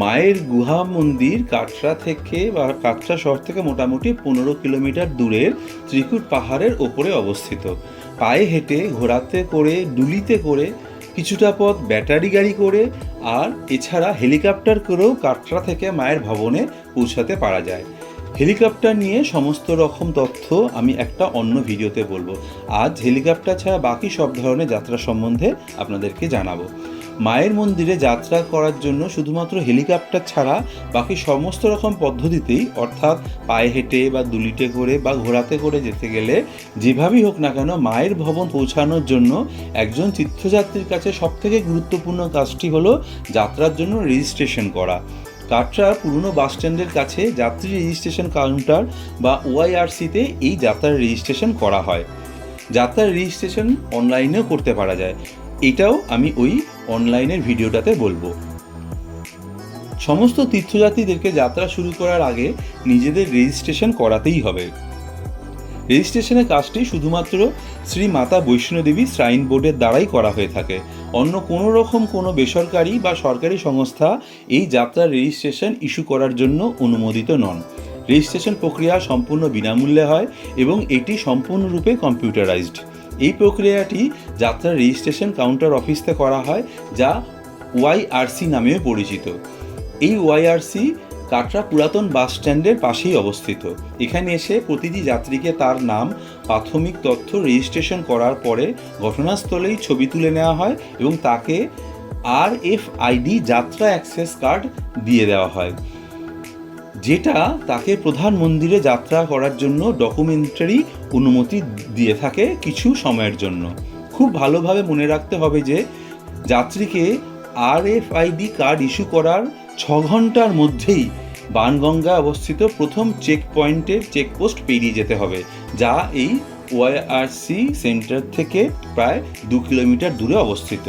মায়ের গুহা মন্দির কাটরা থেকে বা কাটরা শহর থেকে মোটামুটি 15 কিলোমিটার দূরের ত্রিকুট পাহাড়ের ওপরে অবস্থিত। পায়ে হেঁটে, ঘোড়াতে করে, ডুলিতে করে, কিছুটা পথ ব্যাটারি গাড়ি করে আর এছাড়া হেলিকপ্টার করেও কাটরা থেকে মায়ের ভবনে পৌঁছাতে পারা যায়। হেলিকপ্টার নিয়ে সমস্ত রকম তথ্য আমি একটা অন্য ভিডিওতে বলবো। আজ হেলিকপ্টার ছাড়া বাকি সব ধরনের যাত্রা সম্বন্ধে আপনাদেরকে জানাবো। মায়ের মন্দিরে যাত্রা করার জন্য শুধুমাত্র হেলিকপ্টার ছাড়া বাকি সমস্ত রকম পদ্ধতিতেই, অর্থাৎ পায়ে হেঁটে বা দুলিটে করে বা ঘোড়াতে করে যেতে গেলে যেভাবেই হোক না কেন মায়ের ভবন পৌঁছানোর জন্য একজন তীর্থযাত্রীর কাছে সবথেকে গুরুত্বপূর্ণ কাজটি হলো যাত্রার জন্য রেজিস্ট্রেশন করা। কাটরা পুরনো বাস স্ট্যান্ডের কাছে যাত্রী রেজিস্ট্রেশন কাউন্টার বা ওআইআরসিতে এই যাত্রার রেজিস্ট্রেশন করা হয়। যাত্রার রেজিস্ট্রেশন অনলাইনেও করতে পারা যায়, এটাও আমি ওই অনলাইনের ভিডিওটাতে বলবো। সমস্ত তীর্থযাত্রীদেরকে যাত্রা শুরু করার আগে নিজেদের রেজিস্ট্রেশন করাতেই হবে। রেজিস্ট্রেশনের কাজটি শুধুমাত্র শ্রী মাতা বৈষ্ণোদেবী শ্রাইন বোর্ডের দ্বারাই করা হয়ে থাকে। অন্য কোনো রকম কোনো বেসরকারি বা সরকারি সংস্থা এই যাত্রার রেজিস্ট্রেশন ইস্যু করার জন্য অনুমোদিত নন। রেজিস্ট্রেশন প্রক্রিয়া সম্পূর্ণ বিনামূল্যে হয় এবং এটি সম্পূর্ণরূপে কম্পিউটারাইজড। এই প্রক্রিয়াটি যাত্রার রেজিস্ট্রেশন কাউন্টার অফিসে করা হয়, যা ওয়াইআরসি নামেও পরিচিত। এই ওয়াইআরসি কাটরা পুরাতন বাস স্ট্যান্ডের পাশেই অবস্থিত। এখানে এসে প্রতিটি যাত্রীকে তার নাম, প্রাথমিক তথ্য রেজিস্ট্রেশন করার পরে ঘটনাস্থলেই ছবি তুলে নেওয়া হয় এবং তাকে RFID যাত্রা অ্যাক্সেস কার্ড দিয়ে দেওয়া হয়, যেটা তাকে প্রধান মন্দিরে যাত্রা করার জন্য ডকুমেন্টারি অনুমতি দিয়ে থাকে কিছু সময়ের জন্য। খুব ভালোভাবে মনে রাখতে হবে যে যাত্রীকে RFID কার্ড ইস্যু করার 6 ঘন্টার মধ্যেই বাণগঙ্গা অবস্থিত প্রথম চেক পয়েন্টের চেকপোস্ট পেরিয়ে যেতে হবে, যা এই ওআইআরসি সেন্টার থেকে প্রায় 2 কিলোমিটার দূরে অবস্থিত।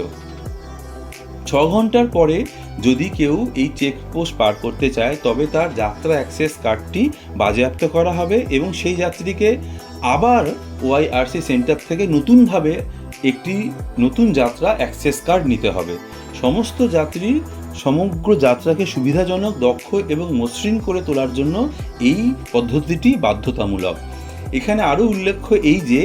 6 ঘন্টার পরে যদি কেউ এই চেকপোস্ট পার করতে চায় তবে তার যাত্রা অ্যাক্সেস কার্ডটি বাজেয়াপ্ত করা হবে এবং সেই যাত্রীকে আবার ওআইআরসি সেন্টার থেকে নতুনভাবে একটি নতুন যাত্রা অ্যাক্সেস কার্ড নিতে হবে। সমস্ত যাত্রীর সমগ্র যাত্রাকে সুবিধাজনক, দক্ষ এবং মসৃণ করে তোলার জন্য এই পদ্ধতিটি বাধ্যতামূলক। এখানে আরও উল্লেখ্য এই যে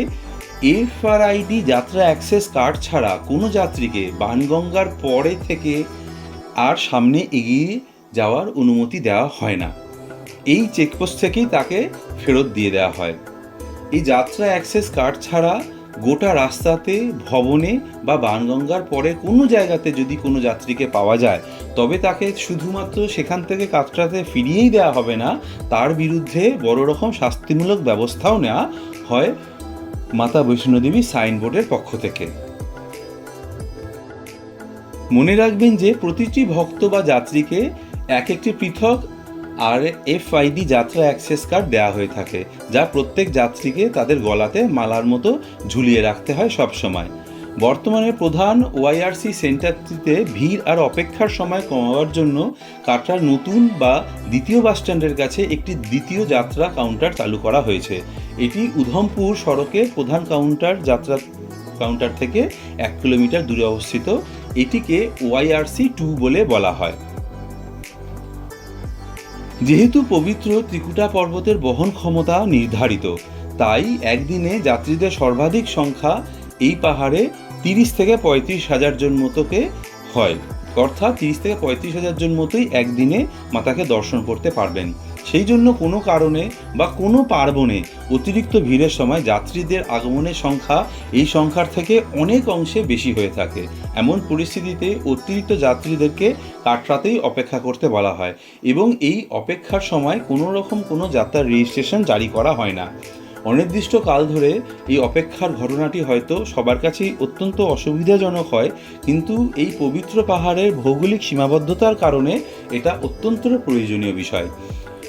FRID যাত্রা অ্যাক্সেস কার্ড ছাড়া কোনো যাত্রীকে বাণগঙ্গার পরে থেকে আর সামনে এগিয়ে যাওয়ার অনুমতি দেওয়া হয় না। এই চেকপোস্ট থেকেই তাকে ফেরত দিয়ে দেওয়া হয়। এই যাত্রা অ্যাক্সেস কার্ড ছাড়া গোটা রাস্তাতে, ভবনে বা বাণগঙ্গার পরে কোনো জায়গাতে যদি কোনো যাত্রীকে পাওয়া যায় তবে তাকে শুধুমাত্র সেখান থেকে কাটরাতে ফিরিয়েই দেওয়া হবে না, তার বিরুদ্ধে বড় রকম শাস্তিমূলক ব্যবস্থাও নেওয়া হয় মাতা বৈষ্ণোদেবী সাইনবোর্ডের পক্ষ থেকে। মনে রাখবেন যে প্রতিটি ভক্ত বা যাত্রীকে একটি পৃথক RFID যাত্রা অ্যাক্সেস কার্ড দেওয়া হয়ে থাকে, যা প্রত্যেক যাত্রীকে তাদের গলাতে মালার মতো ঝুলিয়ে রাখতে হয় সব সময়। বর্তমানে প্রধান ওয়াইআরসি সেন্টারটিতে ভিড় আর অপেক্ষার সময় কমাবার জন্য কাটরার নতুন বা দ্বিতীয় বাসস্ট্যান্ডের কাছে একটি দ্বিতীয় যাত্রা কাউন্টার চালু করা হয়েছে। এটি উধমপুর সড়কের প্রধান কাউন্টার থেকে 1 কিলোমিটার দূরে অবস্থিত। এটিকে ওয়াইআরসি 2 বলে বলা হয়। যেহেতু পবিত্র ত্রিকুটা পর্বতের বহন ক্ষমতা নির্ধারিত, তাই একদিনে যাত্রীদের সর্বাধিক সংখ্যা এই পাহাড়ে 30 থেকে 35 হাজার জন মতোকে হয়। অর্থাৎ 30 থেকে 35 হাজার জন মতোই একদিনে মাতাকে দর্শন করতে পারবেন। সেই জন্য কোনো কারণে বা কোনো পার্বণে অতিরিক্ত ভিড়ের সময় যাত্রীদের আগমনের সংখ্যা এই সংখ্যার থেকে অনেক অংশে বেশি হয়ে থাকে। এমন পরিস্থিতিতে অতিরিক্ত যাত্রীদেরকে কাটরাতেই অপেক্ষা করতে বলা হয় এবং এই অপেক্ষার সময় কোনো যাত্রার রেজিস্ট্রেশন জারি করা হয় না। অনির্দিষ্ট কাল ধরে এই অপেক্ষার ঘটনাটি হয়তো সবার কাছেই অত্যন্ত অসুবিধাজনক হয়, কিন্তু এই পবিত্র পাহাড়ের ভৌগোলিক সীমাবদ্ধতার কারণে এটা অত্যন্ত প্রয়োজনীয় বিষয়।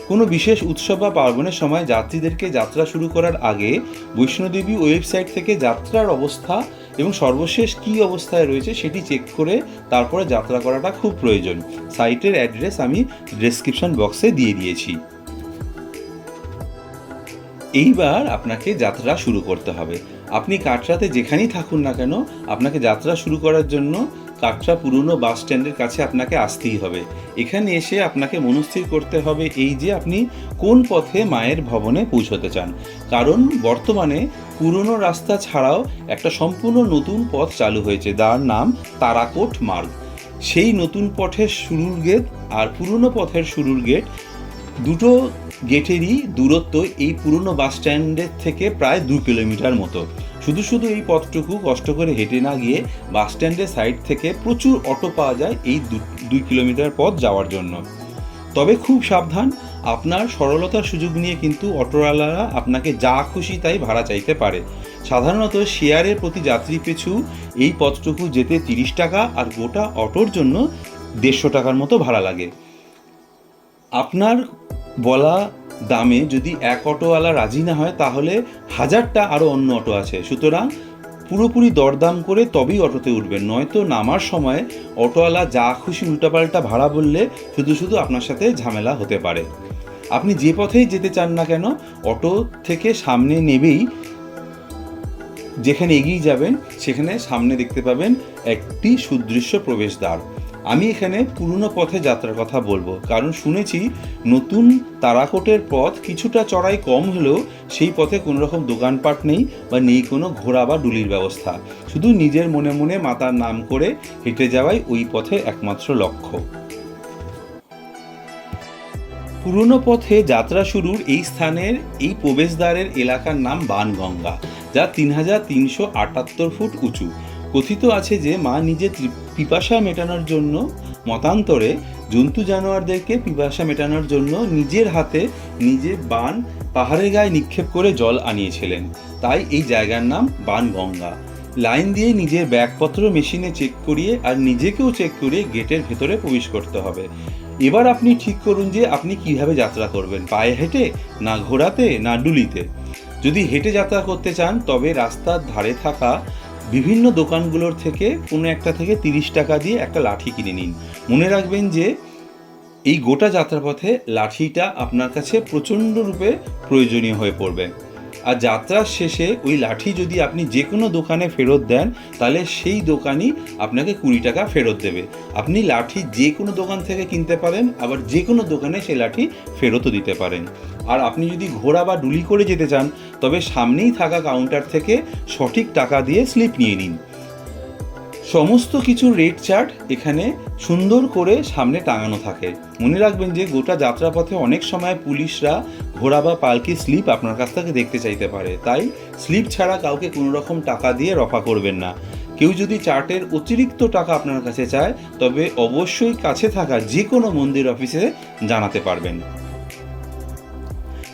কোনো বিশেষ উৎসব বা পার্বণের সময় যাত্রীদেরকে যাত্রা শুরু করার আগে বৈষ্ণোদেবী ওয়েবসাইট থেকে যাত্রার অবস্থা এবং সর্বশেষ কী অবস্থায় রয়েছে সেটি চেক করে তারপরে যাত্রা করাটা খুব প্রয়োজন। সাইটের অ্যাড্রেস আমি ডেসক্রিপশন বক্সে দিয়ে দিয়েছি। এইবার আপনাকে যাত্রা শুরু করতে হবে। আপনি কাটরাতে যেখানেই থাকুন না কেন, আপনাকে যাত্রা শুরু করার জন্য কাটরা পুরনো বাস স্ট্যান্ডের কাছে আপনাকে আসতেই হবে। এখানে এসে আপনাকে মনস্থির করতে হবে এই যে আপনি কোন পথে মায়ের ভবনে পৌঁছতে চান, কারণ বর্তমানে পুরনো রাস্তা ছাড়াও একটা সম্পূর্ণ নতুন পথ চালু হয়েছে, যার নাম তারাকোট মার্গ। সেই নতুন পথের শুরুর গেট আর পুরনো পথের শুরুর গেট, দুটো গেটেরই দূরত্ব এই পুরনো বাস স্ট্যান্ডের থেকে প্রায় 2 কিলোমিটার মতো। শুধু এই পথটুকু কষ্ট করে হেঁটে না গিয়ে বাস স্ট্যান্ডের সাইড থেকে প্রচুর অটো পাওয়া যায় এই 2 কিলোমিটার পথ যাওয়ার জন্য। তবে খুব সাবধান, আপনার সরলতার সুযোগ নিয়ে কিন্তু অটোওয়ালারা আপনাকে যা খুশি তাই ভাড়া চাইতে পারে। সাধারণত শেয়ারের প্রতি যাত্রী পিছু এই পথটুকু যেতে 30 টাকা আর গোটা অটোর জন্য 150 টাকার মতো ভাড়া লাগে। আপনার বলা দামে যদি এক অটোওয়ালা রাজি না হয় তাহলে 1000টা আরও অন্য অটো আছে, সুতরাং পুরোপুরি দরদাম করে তবেই অটোতে উঠবেন, নয়তো নামার সময় অটোওয়ালা যা খুশি উল্টাপাল্টা ভাড়া বললে শুধু আপনার সাথে ঝামেলা হতে পারে। আপনি যে পথেই যেতে চান না কেন, অটো থেকে সামনে নেবেই যেখানে এগিয়ে যাবেন সেখানে সামনে দেখতে পাবেন একটি সুদৃশ্য প্রবেশদ্বার। আমি এখানে পুরনো পথে যাত্রার কথা বলবো, কারণ শুনেছি নতুন তারাকোটের পথ কিছুটা চড়াই কম হলেও সেই পথে কোনো রকম দোকানপাট নেই বা নেই কোনো ঘোড়া বা ডুলির ব্যবস্থা। শুধু নিজের মনে মনে মাতার নাম করে হেঁটে যাওয়াই ওই পথে একমাত্র লক্ষ্য। পুরনো পথে যাত্রা শুরুর এই স্থানের এই প্রবেশদ্বারের এলাকার নাম বানগঙ্গা, যা 3378 ফুট উঁচু। কথিত আছে যে মা নিজের পিপাসা মেটানোর জন্য মতান্তরে জন্তু জানোয়ারদেরকে পিপাসা মেটানোর জন্য নিজের হাতে নিজে বান পাহাড়ের গায়ে নিক্ষেপ করে জল আনিয়েছিলেন, তাই এই জায়গার নাম বানগঙ্গা। লাইন দিয়ে নিজের ব্যাগপত্র মেশিনে চেক করিয়ে আর নিজেকেও চেক করিয়ে গেটের ভেতরে প্রবেশ করতে হবে। এবার আপনি ঠিক করুন যে আপনি কিভাবে যাত্রা করবেন, পায়ে হেঁটে, না ঘোড়াতে, না ডুলিতে। যদি হেঁটে যাত্রা করতে চান তবে রাস্তার ধারে থাকা বিভিন্ন দোকানগুলোর থেকে কোনো একটা থেকে 30 টাকা দিয়ে একটা লাঠি কিনে নিন। মনে রাখবেন যে এই গোটা যাত্রাপথে লাঠিটা আপনার কাছে প্রচণ্ড রূপে প্রয়োজনীয় হয়ে পড়বে। আর যাত্রার শেষে ওই লাঠি যদি আপনি যে কোনো দোকানে ফেরত দেন তাহলে সেই দোকানই আপনাকে 20 টাকা ফেরত দেবে। আপনি লাঠি যে কোনো দোকান থেকে কিনতে পারেন, আবার যে কোনো দোকানে সেই লাঠি ফেরতও দিতে পারেন। আর আপনি যদি ঘোড়া বা ডুলি করে যেতে চান তবে সামনেই থাকা কাউন্টার থেকে সঠিক টাকা দিয়ে স্লিপ নিয়ে নিন। সমস্ত কিছু রেট চার্ট এখানে সুন্দর করে সামনে টাঙানো থাকে। মনে রাখবেন যে গোটা যাত্রাপথে অনেক সময় পুলিশরা ঘোড়া বা পালকি স্লিপ আপনার কাছ থেকে দেখতে চাইতে পারে, তাই স্লিপ ছাড়া কাউকে কোনো রকম টাকা দিয়ে রফা করবেন না। কেউ যদি চার্টের অতিরিক্ত টাকা আপনার কাছে চায় তবে অবশ্যই কাছে থাকা যে কোনো মন্দির অফিসে জানাতে পারবেন।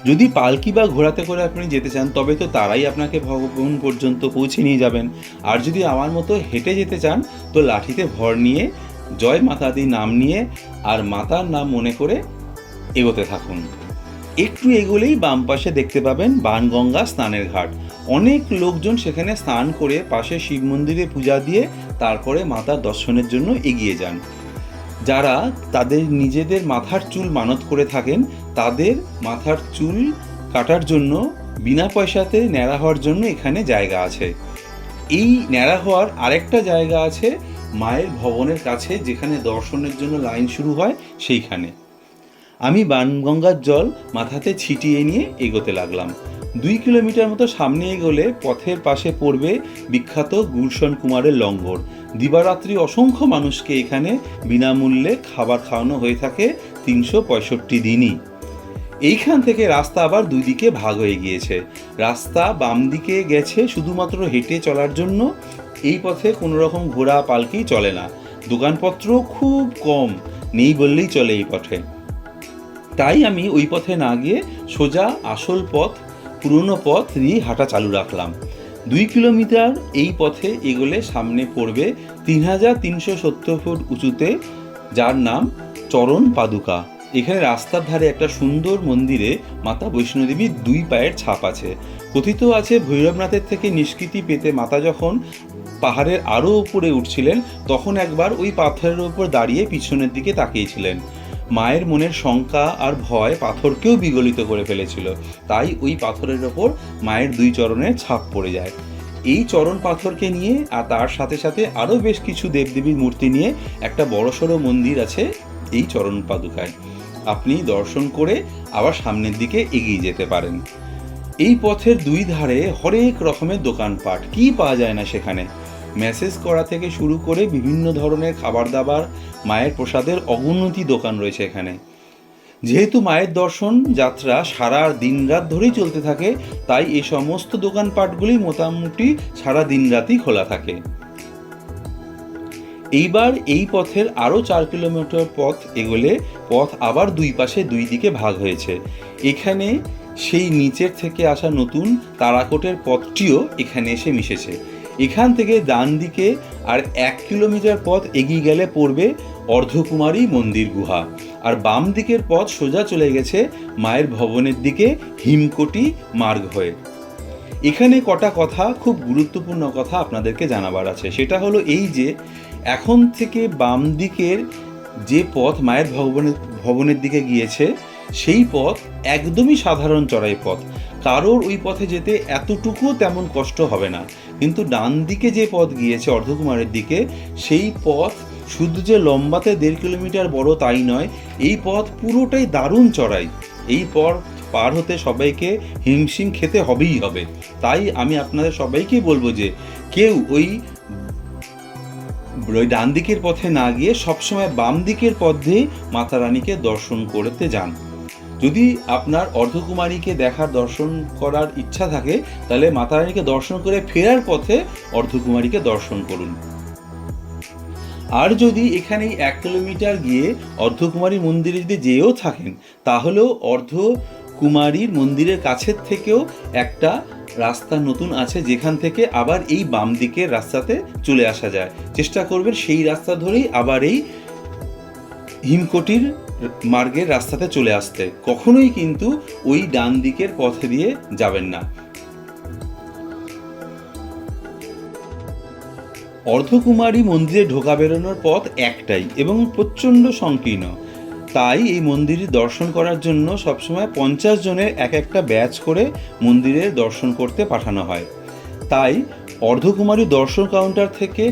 যদি পালকি বা ঘোড়াতে করে আপনি যেতে চান তবে তো তারাই আপনাকে ভবন পর্যন্ত পৌঁছে নিয়ে যাবেন। আর যদি আমার মতো হেঁটে যেতে চান তো লাঠিতে ভর নিয়ে জয় মাতাদি নাম নিয়ে আর মাতার নাম মনে করে এগোতে থাকুন। একটু এগোলেই বাম পাশে দেখতে পাবেন বানগঙ্গা স্নানের ঘাট। অনেক লোকজন সেখানে স্নান করে পাশে শিব মন্দিরে পূজা দিয়ে তারপরে মাতার দর্শনের জন্য এগিয়ে যান। যারা তাদের নিজেদের মাথার চুল মানত করে থাকেন, তাদের মাথার চুল কাটার জন্য বিনা পয়সাতে ন্যাড়া হওয়ার জন্য এখানে জায়গা আছে। এই ন্যাড়া হওয়ার আরেকটা জায়গা আছে মায়ের ভবনের কাছে, যেখানে দর্শনের জন্য লাইন শুরু হয় সেইখানে। আমি বাণগঙ্গার জল মাথাতে ছিটিয়ে নিয়ে এগোতে লাগলাম। 2 কিলোমিটার মতো সামনে এগোলে পথের পাশে পড়বে বিখ্যাত গুলশন কুমারের লঙ্গর। দিবারাত্রি অসংখ্য মানুষকে এখানে বিনামূল্যে খাবার খাওয়ানো হয়ে থাকে 365 দিনই। এইখান থেকে রাস্তা আবার দুই দিকে ভাগ হয়ে গিয়েছে। রাস্তা বাম দিকে গেছে শুধুমাত্র হেঁটে চলার জন্য। এই পথে কোনো রকম ঘোড়া পালকি চলে না, দোকানপত্র খুব কম, নেই বললেই চলে এই পথে। তাই আমি ওই পথে না গিয়ে সোজা আসল পথ, পুরনো পথ দিয়ে হাঁটা চালু রাখলাম। 2 কিলোমিটার এই পথে এগোলে সামনে পড়বে 3370 ফুট উঁচুতে, যার নাম চরণ পাদুকা। এখানে রাস্তার ধারে একটা সুন্দর মন্দিরে মাতা বৈষ্ণোদেবীর 2 পায়ের ছাপ আছে। কথিত আছে ভৈরবনাথের থেকে নিষ্কৃতি পেতে মাতা যখন পাহাড়ের আরও উপরে উঠছিলেন, তখন একবার ওই পাথরের ওপর দাঁড়িয়ে পিছনের দিকে তাকিয়েছিলেন। মায়ের মনের শঙ্কা আর ভয় পাথরকেও বিগলিত করে ফেলেছিল, তাই ওই পাথরের ওপর মায়ের 2 চরণের ছাপ পড়ে যায়। এই চরণ পাথরকে নিয়ে আর তার সাথে সাথে আরও বেশ কিছু দেবদেবীর মূর্তি নিয়ে একটা বড়সড় মন্দির আছে এই চরণ পাদুকায়। আপনি দর্শন করে আবার সামনের দিকে এগিয়ে যেতে পারেন। এই পথের 2 ধারে হরেক রকমের দোকানপাট, কি পাওয়া যায় না সেখানে। মেসেজ করা থেকে শুরু করে বিভিন্ন ধরনের খাবার দাবার, মায়ের প্রসাদের অগুনতি দোকান রয়েছে এখানে। যেহেতু মায়ের দর্শন যাত্রা সারা দিন রাত ধরেই চলতে থাকে, তাই এই সমস্ত দোকানপাটগুলি মোটামুটি সারা দিন রাতই খোলা থাকে। এইবার এই পথের আরও 4 কিলোমিটার পথ এগোলে পথ আবার 2 পাশে 2 দিকে ভাগ হয়েছে। এখানে সেই নিচের থেকে আসা নতুন তারাকোটের পথটিও এখানে এসে মিশেছে। এখান থেকে ডান দিকে আর 1 কিলোমিটার পথ এগিয়ে গেলে পড়বে অর্ধকুমারী মন্দির গুহা, আর বাম দিকের পথ সোজা চলে গেছে মায়ের ভবনের দিকে হিমকোটি মার্গ হয়ে। এখানে কটা কথা, খুব গুরুত্বপূর্ণ কথা আপনাদেরকে জানাবার আছে। সেটা হলো এই যে এখন থেকে বাম দিকের যে পথ মায়ের ভবনের দিকে গিয়েছে, সেই পথ একদমই সাধারণ চড়াই পথ। কারোর ওই পথে যেতে এতটুকুও তেমন কষ্ট হবে না। কিন্তু ডান দিকে যে পথ গিয়েছে অর্ধকুমারের দিকে, সেই পথ শুধু যে লম্বাতে 1.5 কিলোমিটার বড় তাই নয়, এই পথ পুরোটাই দারুণ চড়াই। এই পথ পার হতে সবাইকে হিমশিম খেতে হবেই হবে। তাই আমি আপনাদের সবাইকে বলবো যে কেউ ওই ডান দিকের পথে না গিয়ে সবসময় বাম দিকের পথ দিয়ে মাতা রানীকে দর্শন করতে যান। যদি আপনার অর্ধকুমারীকে দর্শন করার ইচ্ছা থাকে, তাহলে মাতা রানীকে দর্শন করে ফেরার পথে অর্ধকুমারীকে দর্শন করুন। আর যদি এখানেই 1 কিলোমিটার গিয়ে অর্ধকুমারী মন্দিরে যদি যেও থাকেন, তাহলেও অর্ধকুমারীর মন্দিরের কাছের থেকেও একটা রাস্তা নতুন আছে, যেখান থেকে আবার এই বাম দিকের রাস্তাতে চলে আসা যায়। চেষ্টা করবেন সেই রাস্তা ধরেই আবার এই হিমকোটির মার্গের রাস্তাতে চলে আসতে। কখনোই কিন্তু ওই ডান দিকের পথে দিয়ে যাবেন না। অর্ধকুমারী মন্দিরে ঢোকা বেরোনোর পথ একটাই এবং প্রচণ্ড সংকীর্ণ। তাই এই মন্দিরে দর্শন করার জন্য সবসময় 50 জনের একটা ব্যাচ করে মন্দিরের দর্শন করতে পাঠানো হয়। তাই অর্ধকুমারী দর্শন কাউন্টার থেকে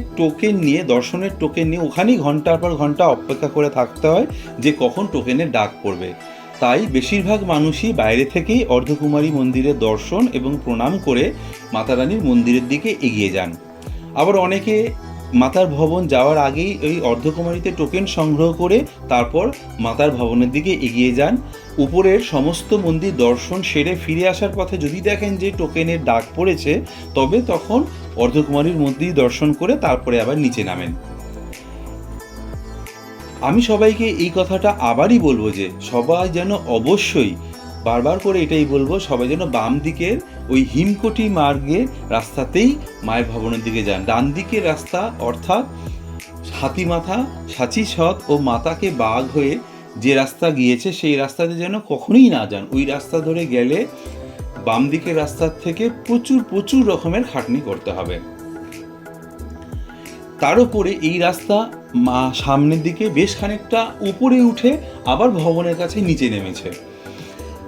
দর্শনের টোকেন নিয়ে ওখানেই ঘন্টার পর ঘন্টা অপেক্ষা করে থাকতে হয় যে কখন টোকেনের ডাক পড়বে। তাই বেশিরভাগ মানুষই বাইরে থেকেই অর্ধকুমারী মন্দিরের দর্শন এবং প্রণাম করে মাতারানীর মন্দিরের দিকে এগিয়ে যান। আবার অনেকে মাতার ভবন যাওয়ার আগেই ওই অর্ধকুমারীতে টোকেন সংগ্রহ করে তারপর মাতার ভবনের দিকে এগিয়ে যান। উপরের সমস্ত মন্দির দর্শন সেরে ফিরে আসার পথে যদি দেখেন যে টোকেনের ডাক পড়েছে, তবে তখন অর্ধকুমারীর মন্দির দর্শন করে তারপরে আবার নিচে নামেন। আমি সবাইকে এই কথাটা আবারই বলবো যে সবাই যেন অবশ্যই, বারবার করে এটাই বলবো, সবাই যেন বাম দিকের ওই হিমকোটি মার্গের রাস্তাতেই মায়ের ভবনের দিকে যান। ডান দিকের রাস্তা অর্থাৎ হাতিমাথা, সাচিছদ ও মাতাকে বাঘ হয়ে যে রাস্তা গিয়েছে, সেই রাস্তাতে যেন কখনোই না যান। ওই রাস্তা ধরে গেলে বাম দিকের রাস্তার থেকে প্রচুর প্রচুর রকমের খাটনি করতে হবে। তার উপরে এই রাস্তা সামনের দিকে বেশ খানিকটা উপরে উঠে আবার ভবনের কাছে নিচে নেমেছে।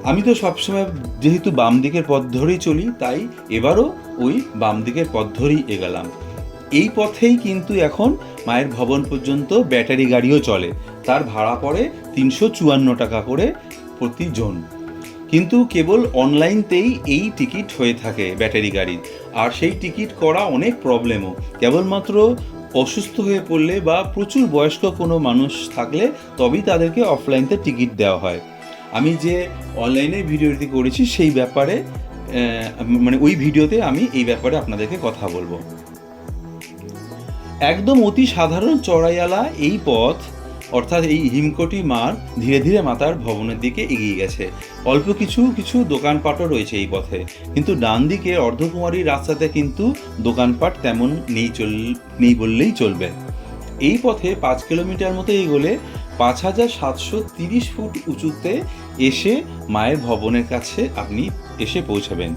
আমি তো সবসময় যেহেতু বাম দিকের পথ ধরেই চলি, তাই এবারও ওই বাম দিকের পথ ধরেই এগোলাম। এই পথেই কিন্তু এখন মায়ের ভবন পর্যন্ত ব্যাটারি গাড়িও চলে, তার ভাড়া পড়ে 354 টাকা করে প্রতিজন। কিন্তু কেবল অনলাইনতেই এই টিকিট হয়ে থাকে ব্যাটারি গাড়ির, আর সেই টিকিট করা অনেক প্রবলেমও। কেবলমাত্র অসুস্থ হয়ে পড়লে বা প্রচুর বয়স্ক কোনো মানুষ থাকলে তবেই তাদেরকে অফলাইনতে টিকিট দেওয়া হয়। আমি যে অনলাইনে ভিডিওটি করেছি সেই ব্যাপারে মানে ওই ভিডিওতে আমি এই ব্যাপারে আপনাদেরকে কথা বলবো। একদম অতি সাধারণ চড়াইওয়ালা এই পথ, অর্থাৎ এই হিমকটি মাঠ ধীরে ধীরে মাতার ভবনের দিকে এগিয়ে গেছে। অল্প কিছু কিছু দোকানপাটও রয়েছে এই পথে, কিন্তু ডান দিকে অর্ধকুমারী রাস্তাতে কিন্তু দোকানপাট তেমন নেই বললেই চলবে। এই পথে 5 কিলোমিটার মতো এগোলে 5730 ফুট উঁচুতে এসে মায়ের ভবনের কাছে আপনি এসে পৌঁছাবেন।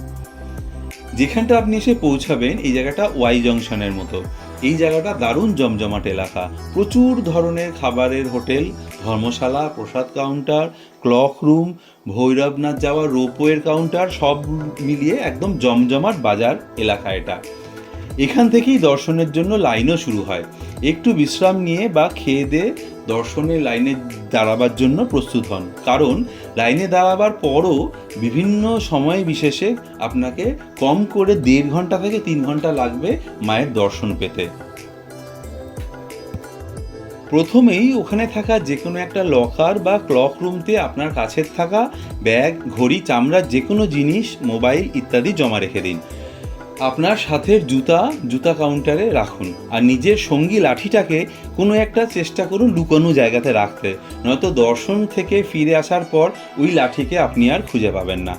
যেখানটা আপনি এসে পৌঁছাবেন এই জায়গাটা ওয়াই জংশনের মতো। এই জায়গাটা দারুণ জমজমাট এলাকা, প্রচুর ধরনের খাবারের হোটেল, ধর্মশালা, প্রসাদ কাউন্টার, ক্লক রুম, ভৈরবনাথ যাওয়ার রোপওয়ের কাউন্টার, সব মিলিয়ে একদম জমজমাট বাজার এলাকা এটা। এখান থেকেই দর্শনের জন্য লাইনও শুরু হয়। একটু বিশ্রাম নিয়ে বা খেয়ে দিয়ে দর্শনের লাইনে দাঁড়াবার জন্য প্রস্তুত হন, কারণ লাইনে দাঁড়াবার পরও বিভিন্ন সময় বিশেষে আপনাকে কম করে 1.5 ঘন্টা থেকে 3 ঘন্টা লাগবে মায়ের দর্শন পেতে। প্রথমেই ওখানে থাকা যে কোনো একটা লকার বা ক্লক রুমতে আপনার কাছের থাকা ব্যাগ, ঘড়ি, চামড়ার যে কোনো জিনিস, মোবাইল ইত্যাদি জমা রেখে দিন। আপনার সাথে জুতা কাউন্টারে রাখুন, আর নিজের সঙ্গী লাঠিটাকে কোনো একটা চেষ্টা করুন লুকানো জায়গাতে রাখতে, নয়তো দর্শন থেকে ফিরে আসার পর ওই লাঠিকে আপনি আর খুঁজে পাবেন না।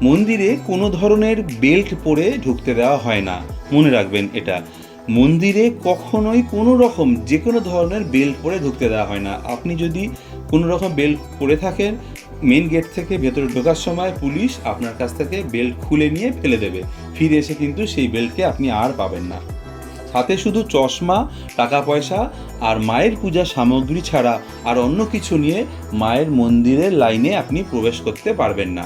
মন্দিরে কোনো ধরনের বেল্ট পরে ঢুকতে দেওয়া হয় না, মনে রাখবেন এটা। মন্দিরে কখনোই কোনো রকম যে কোনো ধরনের বেল্ট পরে ঢুকতে দেওয়া হয় না। আপনি যদি কোনো রকম বেল্ট পরে থাকেন, মেন গেট থেকে ভেতরে ঢোকার সময় পুলিশ আপনার কাছ থেকে বেল্ট খুলে নিয়ে ফেলে দেবে। ফিরে এসে কিন্তু সেই বেল্টকে আপনি আর পাবেন না। সাথে শুধু চশমা, টাকা পয়সা আর মায়ের পূজার সামগ্রী ছাড়া আর অন্য কিছু নিয়ে মায়ের মন্দিরের লাইনে আপনি প্রবেশ করতে পারবেন না।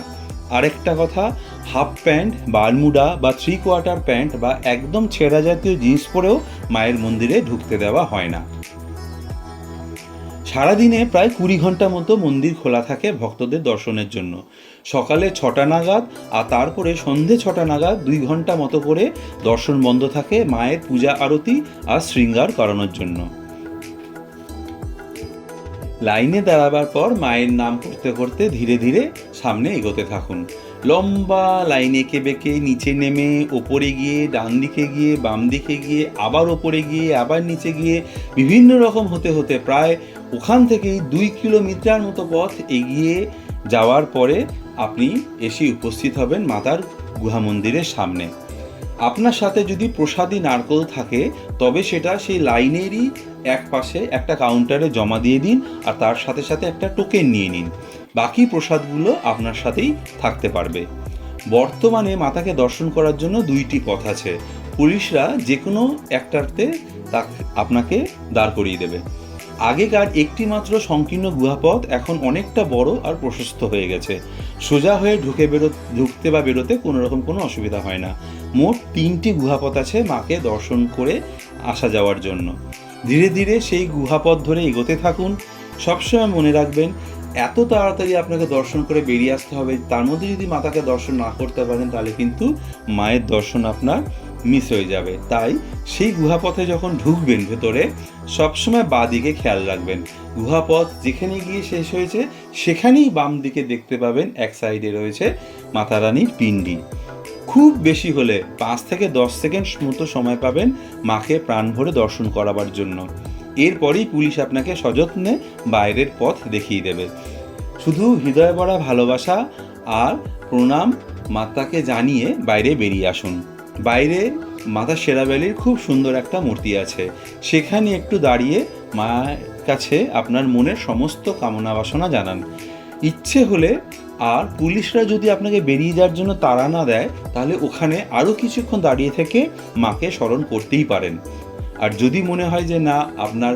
আরেকটা কথা, হাফ প্যান্ট, বারমুডা বা 3/4 প্যান্ট বা একদম ছেঁড়া জাতীয় জিন্স পরেও মায়ের মন্দিরে ঢুকতে দেওয়া হয় না। সারাদিনে প্রায় 20 ঘন্টা মতো মন্দির খোলা থাকে ভক্তদের দর্শনের জন্য। সকালে 6টা নাগাদ আর তারপরে সন্ধে 6টা নাগাদ 2 ঘন্টা মতো করে দর্শন বন্ধ থাকে মায়ের পূজা আরতি আর শৃঙ্গার করানোর জন্য। লাইনে দাঁড়াবার পর মায়ের নাম করতে করতে ধীরে ধীরে সামনে এগোতে থাকুন। লম্বা লাইন এঁকে বেঁকে নিচে নেমে ওপরে গিয়ে, ডান দিকে গিয়ে, বাম দিকে গিয়ে, আবার ওপরে গিয়ে, আবার নিচে গিয়ে বিভিন্ন রকম হতে হতে প্রায় ওখান থেকেই 2 কিলোমিটার মতো পথ এগিয়ে যাওয়ার পরে আপনি এসে উপস্থিত হবেন মাতার গুহা মন্দিরের সামনে। আপনার সাথে যদি প্রসাদী নারকেল থাকে তবে সেটা সেই লাইনেরই এক পাশে একটা কাউন্টারে জমা দিয়ে দিন, আর তার সাথে সাথে একটা টোকেন নিয়ে নিন। বাকি প্রসাদগুলো আপনার সাথেই থাকতে পারবে। বর্তমানে মাতাকে দর্শন করার জন্য 2টি পথ আছে। পুলিশরা যে কোনো একটাতে আপনাকে দাঁড় করিয়ে দেবে। আগেকার একটি মাত্র সংকীর্ণ গুহাপথ এখন অনেকটা বড় আর প্রশস্ত হয়ে গেছে। সোজা হয়ে ঢুকতে বা বেরোতে কোনো রকম কোনো অসুবিধা হয় না। মোট 3টি গুহাপথ আছে মাকে দর্শন করে আসা যাওয়ার জন্য। ধীরে ধীরে সেই গুহাপথ ধরে এগোতে থাকুন। সবসময় মনে রাখবেন, এত তাড়াতাড়ি আপনাকে দর্শন করে বেরিয়ে আসতে হবে, তার মধ্যে যদি মাতাকে দর্শন না করতে পারেন তাহলে কিন্তু মায়ের দর্শন আপনার মিস হয়ে যাবে। তাই সেই গুহাপথে যখন ঢুকবেন ভেতরে সবসময় বাঁ দিকে খেয়াল রাখবেন। গুহাপথ যেখানে গিয়ে শেষ হয়েছে সেখানেই বাম দিকে দেখতে পাবেন এক সাইডে রয়েছে মাতা রানীর পিণ্ডি। খুব বেশি হলে 5 থেকে 10 সেকেন্ড মতো সময় পাবেন মাকে প্রাণ ভরে দর্শন করাবার জন্য। এরপরেই পুলিশ আপনাকে সযত্নে বাইরের পথ দেখিয়ে দেবে। শুধু হৃদয় ভরা ভালোবাসা আর প্রণাম মাতাকে জানিয়ে বাইরে বেরিয়ে আসুন। বাইরে মাতা শেরাবালির খুব সুন্দর একটা মূর্তি আছে, সেখানে একটু দাঁড়িয়ে মায়ের কাছে আপনার মনের সমস্ত কামনা বাসনা জানান। ইচ্ছে হলে আর পুলিশরা যদি আপনাকে বেরিয়ে যাওয়ার জন্য তাড়া না দেয়, তাহলে ওখানে আরও কিছুক্ষণ দাঁড়িয়ে থেকে মাকে স্মরণ করতেই পারেন। আর যদি মনে হয় যে না, আপনার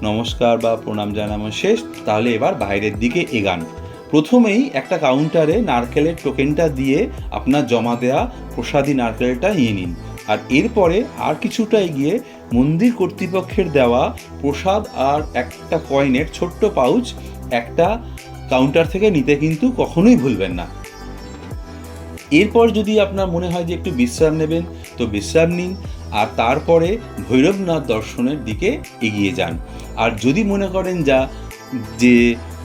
নমস্কার বা প্রণাম জানানো শেষ, তাহলে এবার বাইরের দিকে এগান। প্রথমেই একটা কাউন্টারে নারকেলের টোকেনটা দিয়ে আপনার জমা দেওয়া প্রসাদী নারকেলটা নিয়ে নিন। আর এরপরে আর কিছুটা এগিয়ে মন্দির কর্তৃপক্ষের দেওয়া প্রসাদ আর একটা কয়েনের ছোট্ট পাউচ একটা কাউন্টার থেকে নিতে কিন্তু কখনোই ভুলবেন না। এরপর যদি আপনার মনে হয় যে একটু বিশ্রাম নেবেন, তো বিশ্রাম নিন, আর তারপরে ভৈরবনাথ দর্শনের দিকে এগিয়ে যান। আর যদি মনে করেন যে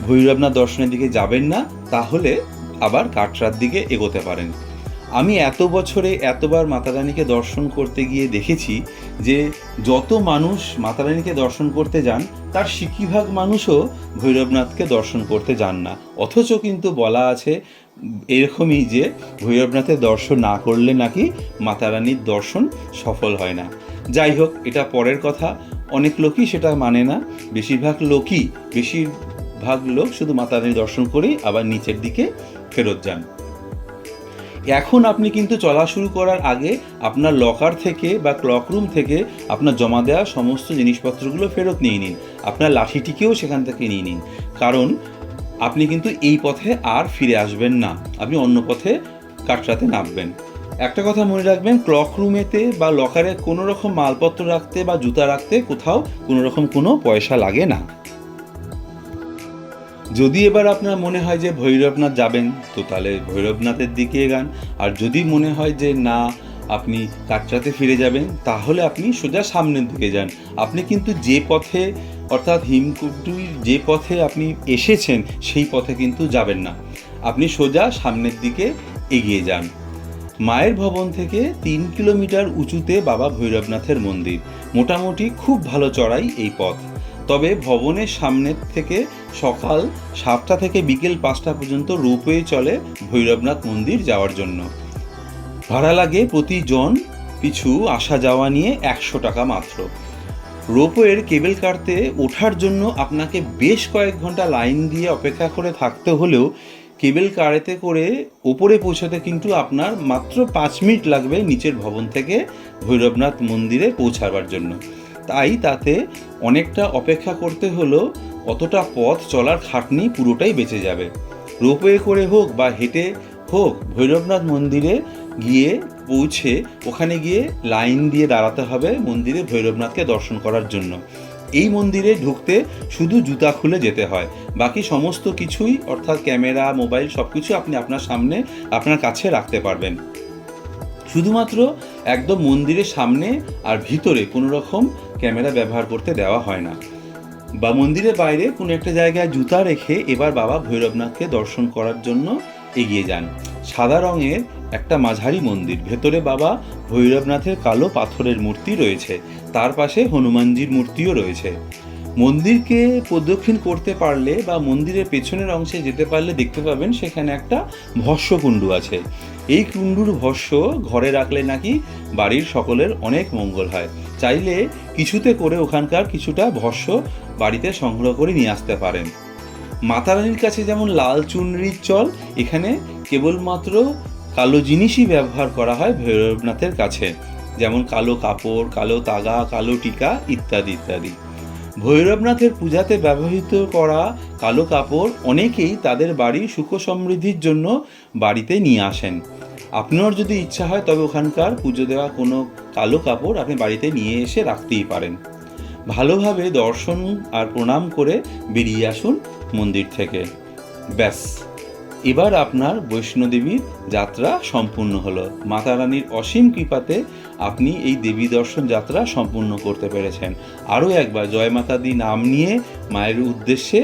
ভৈরবনাথ দর্শনের দিকে যাবেন না, তাহলে আবার কাটরার দিকে এগোতে পারেন। আমি এত বছরে এতবার মাতারানীকে দর্শন করতে গিয়ে দেখেছি যে যত মানুষ মাতারানীকে দর্শন করতে যান, তার সিকিভাগ মানুষও ভৈরবনাথকে দর্শন করতে যান না। অথচ কিন্তু বলা আছে এরকমই যে ভৈরবনাথের দর্শন না করলে নাকি মাতারানীর দর্শন সফল হয় না। যাই হোক, এটা পরের কথা। অনেক লোকই সেটা মানে না। বেশিরভাগ লোক শুধু মাতারানীর দর্শন করেই আবার নিচের দিকে ফেরত যান। এখন আপনি কিন্তু চলা শুরু করার আগে আপনার লকার থেকে বা ক্লক রুম থেকে আপনার জমা দেওয়া সমস্ত জিনিসপত্রগুলো ফেরত নিয়ে নিন। আপনার লাঠিটিকেও সেখান থেকে নিয়ে নিন, কারণ আপনি কিন্তু এই পথে আর ফিরে আসবেন না, আপনি অন্য পথে কাটরাতে নামবেন। একটা কথা মনে রাখবেন, ক্লক রুমেতে বা লকারে কোনো রকম মালপত্র রাখতে বা জুতা রাখতে কোথাও কোনো রকম কোনো পয়সা লাগে না। যদি এবার আপনার মনে হয় যে ভৈরবনাথ যাবেন, তো তাহলে ভৈরবনাথের দিকে এগান। আর যদি মনে হয় যে না, আপনি কাটরাতে ফিরে যাবেন, তাহলে আপনি সোজা সামনের দিকে যান। আপনি কিন্তু যে পথে, অর্থাৎ হিমকুণ্ডুর যে পথে আপনি এসেছেন সেই পথে কিন্তু যাবেন না, আপনি সোজা সামনের দিকে এগিয়ে যান। মায়ের ভবন থেকে 3 কিলোমিটার উঁচুতে বাবা ভৈরবনাথের মন্দির। মোটামুটি খুব ভালো চড়াই এই পথ। তবে ভবনের সামনের থেকে সকাল 7টা থেকে বিকেল 5টা পর্যন্ত রোপওয়ে চলে ভৈরবনাথ মন্দির যাওয়ার জন্য। ভাড়া লাগে প্রতিজন পিছু আসা যাওয়া নিয়ে 100 টাকা মাত্র। রোপওয়ের কেবল কারতে ওঠার জন্য আপনাকে বেশ কয়েক ঘন্টা লাইন দিয়ে অপেক্ষা করে থাকতে হলেও কেবল কারেতে করে ওপরে পৌঁছাতে কিন্তু আপনার মাত্র 5 মিনিট লাগবে নিচের ভবন থেকে ভৈরবনাথ মন্দিরে পৌঁছাবার জন্য। তাই তাতে অনেকটা অপেক্ষা করতে হলেও অতটা পথ চলার খাটনি পুরোটাই বেঁচে যাবে। রোপওয়ে করে হোক বা হেঁটে হোক ভৈরবনাথ মন্দিরে গিয়ে পৌঁছে ওখানে গিয়ে লাইন দিয়ে দাঁড়াতে হবে মন্দিরে ভৈরবনাথকে দর্শন করার জন্য। এই মন্দিরে ঢুকতে শুধু জুতা খুলে যেতে হয়, বাকি সমস্ত কিছুই অর্থাৎ ক্যামেরা, মোবাইল সব কিছু আপনি আপনার সামনে আপনার কাছে রাখতে পারবেন। শুধুমাত্র একদম মন্দিরের সামনে আর ভিতরে কোনো রকম ক্যামেরা ব্যবহার করতে দেওয়া হয় না। বা মন্দিরের বাইরে কোনো একটা জায়গায় জুতা রেখে এবার বাবা ভৈরবনাথকে দর্শন করার জন্য এগিয়ে যান। সাদা রঙের একটা মাঝারি মন্দির, ভেতরে বাবা ভৈরবনাথের কালো পাথরের মূর্তি রয়েছে, তার পাশে হনুমানজির মূর্তিও রয়েছে। মন্দিরকে প্রদক্ষিণ করতে পারলে বা মন্দিরের পেছনের অংশে যেতে পারলে দেখতে পাবেন সেখানে একটা ভস্মকুণ্ডু আছে। এই কুণ্ডুর ভস্ম ঘরে রাখলে নাকি বাড়ির সকলের অনেক মঙ্গল হয়। চাইলে কিছুতে করে ওখানকার কিছুটা ভস্ম বাড়িতে সংগ্রহ করে নিয়ে আসতে পারেন। মাতারানীর কাছে যেমন লাল চুনরির চল, এখানে কেবলমাত্র কালো জিনিসই ব্যবহার করা হয় ভৈরবনাথের কাছে, যেমন কালো কাপড়, কালো তাগা, কালো টিকা ইত্যাদি ইত্যাদি। ভৈরবনাথের পূজাতে ব্যবহৃত করা কালো কাপড় অনেকেই তাদের বাড়ির সুখ সমৃদ্ধির জন্য বাড়িতে নিয়ে আসেন। আপনার যদি ইচ্ছা হয় তবে ওখানকার পুজো দেওয়া কোনো কালো কাপড় আপনি বাড়িতে নিয়ে এসে রাখতেই পারেন। ভালোভাবে দর্শন আর প্রণাম করে বেরিয়ে আসুন মন্দির থেকে। ব্যাস, এবার আপনার বৈষ্ণোদেবীর যাত্রা সম্পূর্ণ হলো। মাতা রানীর অসীম কৃপাতে আপনি এই দেবী দর্শন যাত্রা সম্পূর্ণ করতে পেরেছেন। আরও একবার জয় মাতা দি নাম নিয়ে মায়ের উদ্দেশ্যে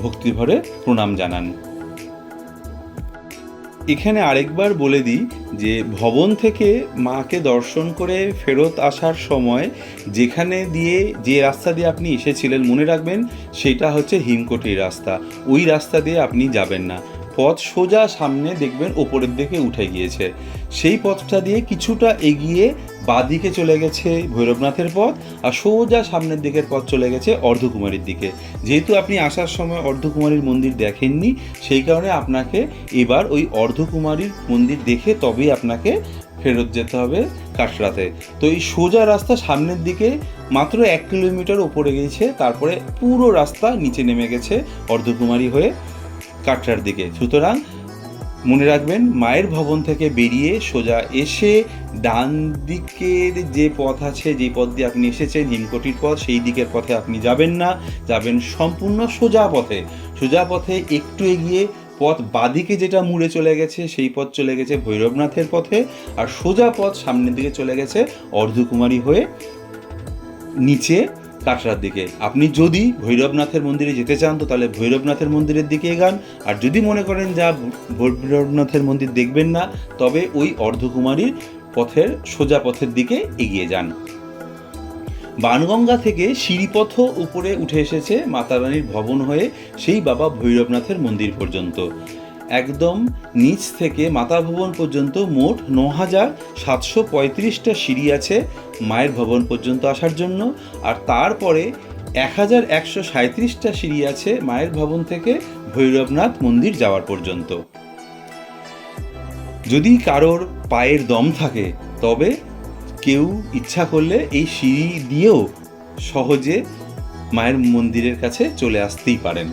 ভক্তিভরে প্রণাম জানান। এখানে আরেকবার বলে দিই যে ভবন থেকে মাকে দর্শন করে ফেরত আসার সময় যেখানে দিয়ে যে রাস্তা দিয়ে আপনি এসেছিলেন, মনে রাখবেন সেটা হচ্ছে হিমকোটির রাস্তা। ওই রাস্তা দিয়ে আপনি যাবেন না, পথ সোজা সামনে দেখবেন ওপরের দিকে উঠে গিয়েছে। সেই পথটা দিয়ে কিছুটা এগিয়ে বাঁদিকে চলে গেছে ভৈরবনাথের পথ, আর সোজা সামনের দিকের পথ চলে গেছে অর্ধকুমারীর দিকে। যেহেতু আপনি আসার সময় অর্ধকুমারীর মন্দির দেখেননি, সেই কারণে আপনাকে এবার ওই অর্ধকুমারীর মন্দির দেখে তবেই আপনাকে ফেরত যেতে হবে কাটরাতে। তো এই সোজা রাস্তা সামনের দিকে মাত্র 1 কিলোমিটার ওপরে গেছে, তারপরে পুরো রাস্তা নিচে নেমে গেছে অর্ধকুমারী হয়ে কাটরার দিকে। সুতরাং মনে রাখবেন, মায়ের ভবন থেকে বেরিয়ে সোজা এসে ডান দিকের যে পথ আছে, যে পথ দিয়ে আপনি এসেছেন হিমকটির পথ, সেই দিকের পথে আপনি যাবেন না, যাবেন সম্পূর্ণ সোজা পথে। সোজা পথে একটু এগিয়ে পথ বাঁদিকে যেটা মুড়ে চলে গেছে, সেই পথ চলে গেছে ভৈরবনাথের পথে, আর সোজা পথ সামনের দিকে চলে গেছে অর্ধকুমারী হয়ে নিচে কাটরার দিকে। আপনি যদি ভৈরবনাথের মন্দিরে যেতে চান তো তাহলে ভৈরবনাথের মন্দিরের দিকে এগান, আর যদি মনে করেন যা ভৈরবনাথের মন্দির দেখবেন না, তবে ওই অর্ধকুমারীর পথের সোজা পথের দিকে এগিয়ে যান। বাণগঙ্গা থেকে সিঁড়িপথ উপরে উঠে এসেছে মাতারানীর ভবন হয়ে সেই বাবা ভৈরবনাথের মন্দির পর্যন্ত। একদম নিচ থেকে মাতা ভবন পর্যন্ত মোট ৯,৭৩৫টা সিঁড়ি আছে মায়ের ভবন পর্যন্ত আসার জন্য, আর তারপরে ১,১৩৭টা সিঁড়ি আছে মায়ের ভবন থেকে ভৈরবনাথ মন্দির যাওয়ার পর্যন্ত। যদি কারোর পায়ের দম থাকে তবে কেউ ইচ্ছা করলে এই সিঁড়ি দিয়েও সহজে মায়ের মন্দিরের কাছে চলে আসতেই পারেন।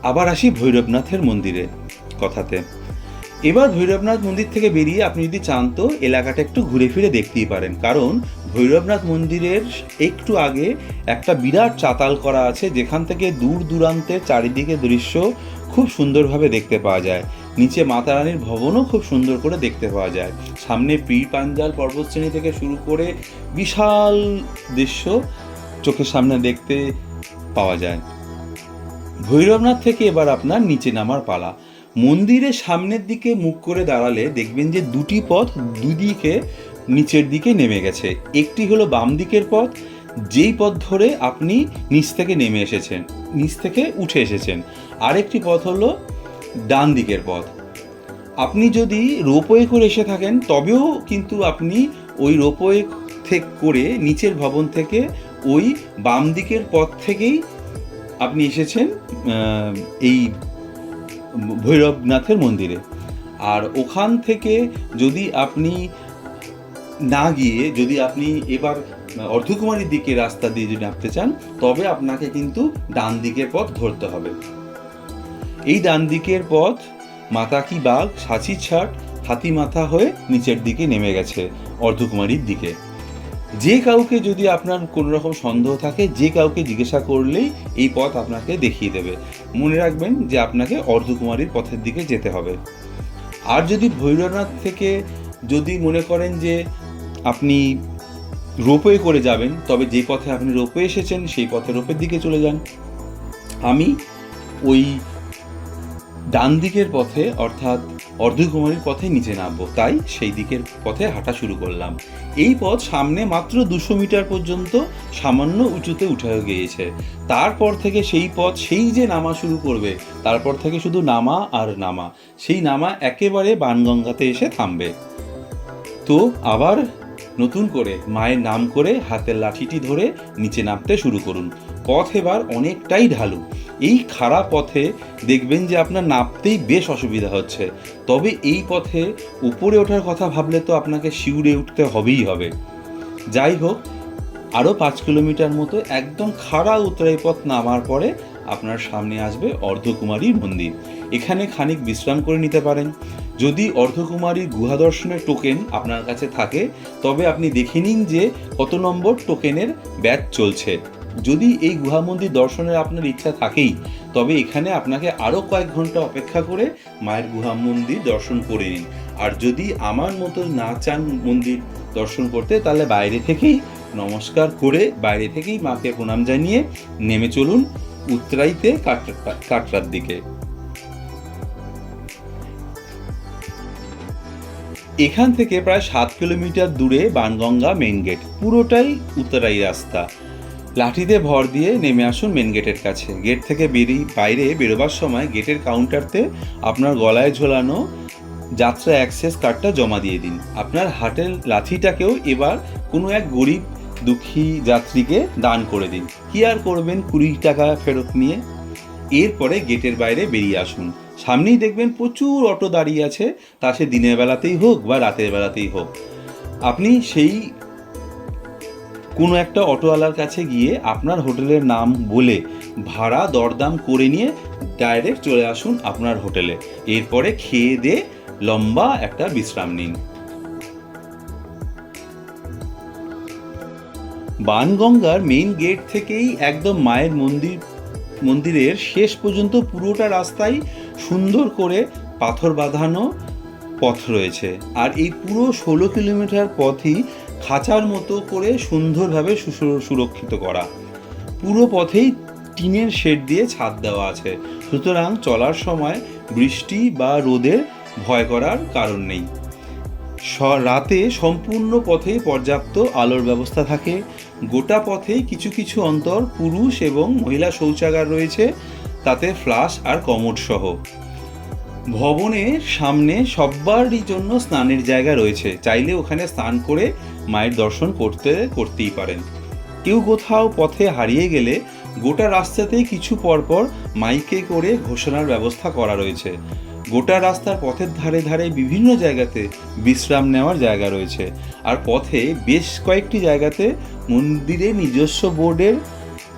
আবার আসি ভৈরবনাথের মন্দিরে কথাতে। এবার ভৈরবনাথ মন্দির থেকে বেরিয়ে আপনি যদি চান তো এলাকাটা একটু ঘুরে ফিরে দেখতেই পারেন, কারণ ভৈরবনাথ মন্দিরের একটু আগে একটা বিরাট চাতাল করা আছে, যেখান থেকে দূর দূরান্তের চারিদিকে দৃশ্য খুব সুন্দরভাবে দেখতে পাওয়া যায়। নিচে মাতারানীর ভবনও খুব সুন্দর করে দেখতে পাওয়া যায়। সামনে পীর পাঞ্জাল পর্বতশ্রেণী থেকে শুরু করে বিশাল দৃশ্য চোখের সামনে দেখতে পাওয়া যায়। ভৈরবনাথ থেকে এবার আপনার নিচে নামার পালা। মন্দিরের সামনের দিকে মুখ করে দাঁড়ালে দেখবেন যে দুটি পথ দুদিকে নিচের দিকে নেমে গেছে। একটি হলো বাম দিকের পথ, যেই পথ ধরে আপনি নিচ থেকে নেমে এসেছেন, নিচ থেকে উঠে এসেছেন। আরেকটি পথ হলো ডান দিকের পথ। আপনি যদি রোপওয়ে করে এসে থাকেন তবেও কিন্তু আপনি ওই রোপওয়ে থেকে করে নিচের ভবন থেকে ওই বাম দিকের পথ থেকেই আপনি এসেছেন এই ভৈরবনাথের মন্দিরে। আর ওখান থেকে যদি আপনি না গিয়ে যদি আপনি এবার অর্ধকুমারীর দিকে রাস্তা দিয়ে যদি নামতে চান তবে আপনাকে কিন্তু ডান দিকের পথ ধরতে হবে। এই ডান দিকের পথ মাতা কি বাঘ, সাঁচি ছাট, হাতি মাথা হয়ে নিচের দিকে নেমে গেছে অর্ধকুমারীর দিকে। যে কাউকে যদি আপনার কোনো রকম সন্দেহ থাকে, যে কাউকে জিজ্ঞাসা করলেই এই পথ আপনাকে দেখিয়ে দেবে। মনে রাখবেন যে আপনাকে অর্ধকুমারীর পথের দিকে যেতে হবে। আর যদি ভৈরবনাথ থেকে যদি মনে করেন যে আপনি রোপওয়ে করে যাবেন, তবে যে পথে আপনি রোপওয়ে এসেছেন সেই পথে রোপের দিকে চলে যান। আমি ওই ডান দিকের পথে অর্থাৎ অর্ধকুমারীর পথে নিচে নামবো, তাই সেই দিকের পথে হাঁটা শুরু করলাম। এই পথ সামনে মাত্র 200 মিটার পর্যন্ত সামান্য উঁচুতে উঠে গিয়েছে। তারপর থেকে সেই পথ সেই যে নামা শুরু করবে, তারপর থেকে শুধু নামা আর নামা। সেই নামা একেবারে বাণগঙ্গাতে এসে থামবে। তো আবার নতুন করে মায়ের নাম করে হাতের লাঠিটি ধরে নিচে নামতে শুরু করুন। পথ এবার অনেকটাই ঢালু। এই খারাপ পথে দেখবেন যে আপনার নামতেই বেশ অসুবিধা হচ্ছে, তবে এই পথে উপরে ওঠার কথা ভাবলে তো আপনাকে শিউরে উঠতে হবেই হবে। যাই হোক, আরও 5 কিলোমিটার মতো একদম খাড়া উতরাই পথ নামার পরে আপনার সামনে আসবে অর্ধকুমারীর মন্দির। এখানে খানিক বিশ্রাম করে নিতে পারেন। যদি অর্ধকুমারীর গুহা দর্শনের টোকেন আপনার কাছে থাকে তবে আপনি দেখে নিন যে কত নম্বর টোকেনের ব্যাচ চলছে। যদি এই গুহা মন্দির দর্শনের আপনার ইচ্ছা থাকেই তবে এখানে আপনাকে আরও কয়েক ঘন্টা অপেক্ষা করে মায়ের গুহা মন্দির দর্শন করে নিন। আর যদি আমার মতো না চান মন্দির দর্শন করতে, তাহলে বাইরে থেকেই নমস্কার করে বাইরে থেকেই মাকে প্রণাম জানিয়ে নেমে চলুন উত্তরাইতে কাটরার দিকে। এখান থেকে প্রায় 7 কিলোমিটার দূরে বাণগঙ্গা মেইন গেট, পুরোটাই উত্তরাই রাস্তা। লাঠিতে ভর দিয়ে নেমে আসুন মেন গেটের কাছে। গেট থেকে বাইরে বেরোবার সময় গেটের কাউন্টারতে আপনার গলায় ঝোলানো যাত্রা অ্যাক্সেস কার্ডটা জমা দিয়ে দিন। আপনার হাতের লাঠিটাকেও এবার কোনো এক গরিব দুঃখী যাত্রীকে দান করে দিন। কি আর করবেন 20 টাকা ফেরত নিয়ে? এরপরে গেটের বাইরে বেরিয়ে আসুন। সামনেই দেখবেন প্রচুর অটো দাঁড়িয়ে আছে, তা সে দিনের বেলাতেই হোক বা রাতের বেলাতেই হোক। আপনি সেই কোনো একটা অটোওয়ালার কাছে গিয়ে আপনার হোটেলের নাম বলে ভাড়া দরদাম করে নিয়ে ডাইরেক্ট চলে আসুন আপনার হোটেলে। এরপরে খেয়ে দিয়ে লম্বা একটা বিশ্রাম নিন। বাণগঙ্গার মেইন গেট থেকেই একদম মায়ের মন্দিরের শেষ পর্যন্ত পুরোটা রাস্তায় সুন্দর করে পাথর বাঁধানো পথ রয়েছে। আর এই পুরো 16 কিলোমিটার পথই খাঁচার মতো করে সুন্দরভাবে সুরক্ষিত করা। পুরো পথেই টিনের শেড দিয়ে ছাদ দেওয়া আছে, সুতরাং চলার সময় বৃষ্টি বা রোদের ভয় করার কারণ নেই। রাতে সম্পূর্ণ পথেই পর্যাপ্ত আলোর ব্যবস্থা থাকে। গোটা পথেই কিছু কিছু অন্তর পুরুষ এবং মহিলা শৌচাগার রয়েছে, তাতে ফ্লাশ আর কমোড সহ। ভবনের সামনে সবারই জন্য স্নানের জায়গা রয়েছে, চাইলে ওখানে স্নান করে মায়ের দর্শন করতেই পারেন। কেউ কোথাও পথে হারিয়ে গেলে গোটা রাস্তাতেই কিছু পরপর মাইকে করে ঘোষণার ব্যবস্থা করা রয়েছে। গোটা রাস্তার পথের ধারে ধারে বিভিন্ন জায়গাতে বিশ্রাম নেওয়ার জায়গা রয়েছে। আর পথে বেশ কয়েকটি জায়গাতে মন্দিরের নিজস্ব বোর্ডের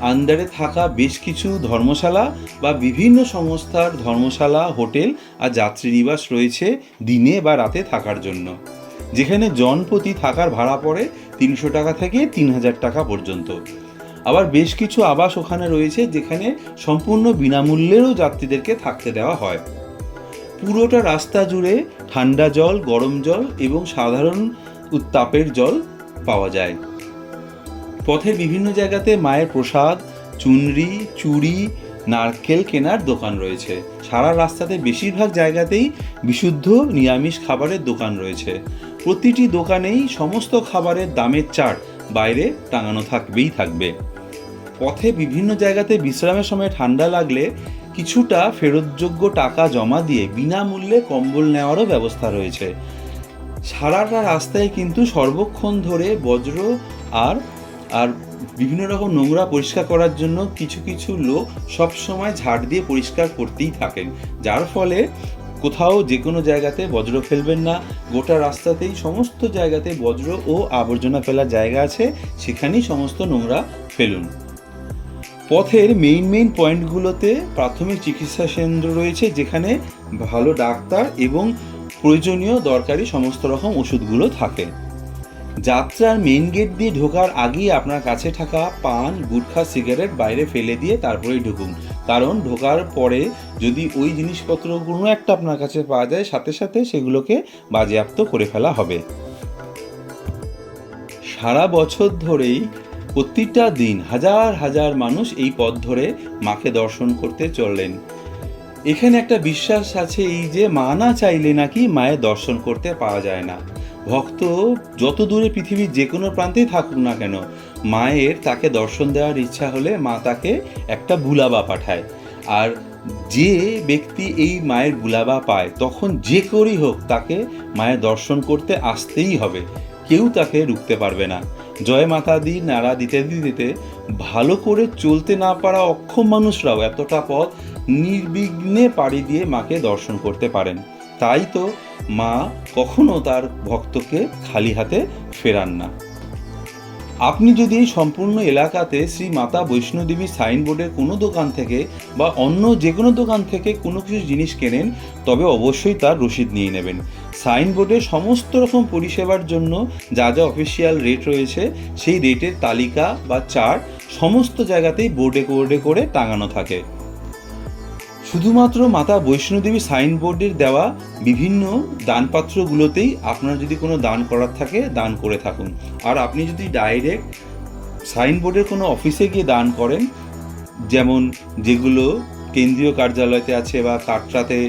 আন্ডারে থাকা বেশ কিছু ধর্মশালা বা বিভিন্ন সংস্থার ধর্মশালা, হোটেল আর যাত্রীনিবাস রয়েছে দিনে বা রাতে থাকার জন্য, যেখানে জনপ্রতি থাকার ভাড়া পড়ে 300 টাকা থেকে 3000 টাকা পর্যন্ত। আবার বেশ কিছু আবাস ওখানে রয়েছে, যেখানে সম্পূর্ণ বিনামূল্যেরও যাত্রীদেরকে থাকতে দেওয়া হয়। পুরোটা রাস্তা জুড়ে ঠান্ডা জল, গরম জল এবং সাধারণ উত্তাপের জল পাওয়া যায়। পথের বিভিন্ন জায়গাতে মায়ের প্রসাদ, চুনরি, চুড়ি, নারকেল কেনার দোকান রয়েছে। সারা রাস্তাতে বেশিরভাগ জায়গাতেই বিশুদ্ধ নিরামিষ খাবারের দোকান রয়েছে। প্রতিটি দোকানেই সমস্ত খাবারের দামের চার্ট বাইরে টাঙানো থাকবে। পথে বিভিন্ন জায়গাতে বিশ্রামের সময় ঠান্ডা লাগলে কিছুটা ফেরতযোগ্য টাকা জমা দিয়ে বিনামূল্যে কম্বল নেওয়ারও ব্যবস্থা রয়েছে। সারাটা রাস্তায় কিন্তু সর্বক্ষণ ধরে বজ্র আর বিভিন্ন রকম নোংরা পরিষ্কার করার জন্য কিছু কিছু লোক সবসময় ঝাড় দিয়ে পরিষ্কার করতেই থাকেন, যার ফলে কোথাও যে কোনো জায়গাতে বজ্র ফেলবেন না। গোটা রাস্তাতেই সমস্ত জায়গাতে বজ্র ও আবর্জনা ফেলার জায়গা আছে, সেখানেই সমস্ত নোংরা ফেলুন। পথের মেইন পয়েন্টগুলোতে প্রাথমিক চিকিৎসা কেন্দ্র রয়েছে, যেখানে ভালো ডাক্তার এবং প্রয়োজনীয় দরকারি সমস্ত রকম ওষুধগুলো থাকে। যাত্রার মেইন গেট দিয়ে ঢোকার আগেই আপনার কাছে থাকা পান, গুটখা, সিগারেট বাইরে ফেলে দিয়ে তারপরেই ঢুকুন, কারণ ঢোকার পরে যদি ওই জিনিসপত্র কোনো একটা আপনার কাছে পাওয়া যায়, সাথে সাথে সেগুলোকে বাজেয়াপ্ত করে ফেলা হবে। সারা বছর ধরেই প্রতিটা দিন হাজার হাজার মানুষ এই পথ ধরে মাকে দর্শন করতে চললেন। এখানে একটা বিশ্বাস আছে, এই যে মা না চাইলে নাকি মায়ের দর্শন করতে পাওয়া যায় না। ভক্ত যত দূরে পৃথিবীর যে কোনো প্রান্তেই থাকুক না কেন, মায়ের তাকে দর্শন দেওয়ার ইচ্ছা হলে মা তাকে একটা বুলাবা পাঠায়। আর যে ব্যক্তি এই মায়ের বুলাবা পায়, তখন যে করেই হোক তাকে মায়ের দর্শন করতে আসতেই হবে, কেউ তাকে রুখতে পারবে না। জয় মাতা দি নাড়া দিতে দিতে ভালো করে চলতে না পারা অক্ষম মানুষরাও এতটা পথ নির্বিঘ্নে পাড়ি দিয়ে মাকে দর্শন করতে পারেন। তাই তো মা কখনো তার ভক্তকে খালি হাতে ফেরান না। আপনি যদি এই সম্পূর্ণ এলাকাতে শ্রী মাতা বৈষ্ণোদেবী সাইনবোর্ডের কোনো দোকান থেকে বা অন্য যে কোনো দোকান থেকে কোনো কিছু জিনিস কেনেন, তবে অবশ্যই তার রসিদ নিয়ে নেবেন। সাইনবোর্ডে সমস্ত রকম পরিষেবার জন্য যা যা অফিসিয়াল রেট রয়েছে, সেই রেটের তালিকা বা চার্ট সমস্ত জায়গাতেই বোর্ডে করে টাঙানো থাকে। শুধুমাত্র মাতা বৈষ্ণোদেবী সাইনবোর্ডের দেওয়া বিভিন্ন দানপাত্রগুলোতেই আপনার যদি কোনো দান করার থাকে, দান করে থাকুন। আর আপনি যদি ডাইরেক্ট সাইনবোর্ডের কোনো অফিসে গিয়ে দান করেন, যেমন যেগুলো কেন্দ্রীয় কার্যালয়তে আছে বা কাটরাতে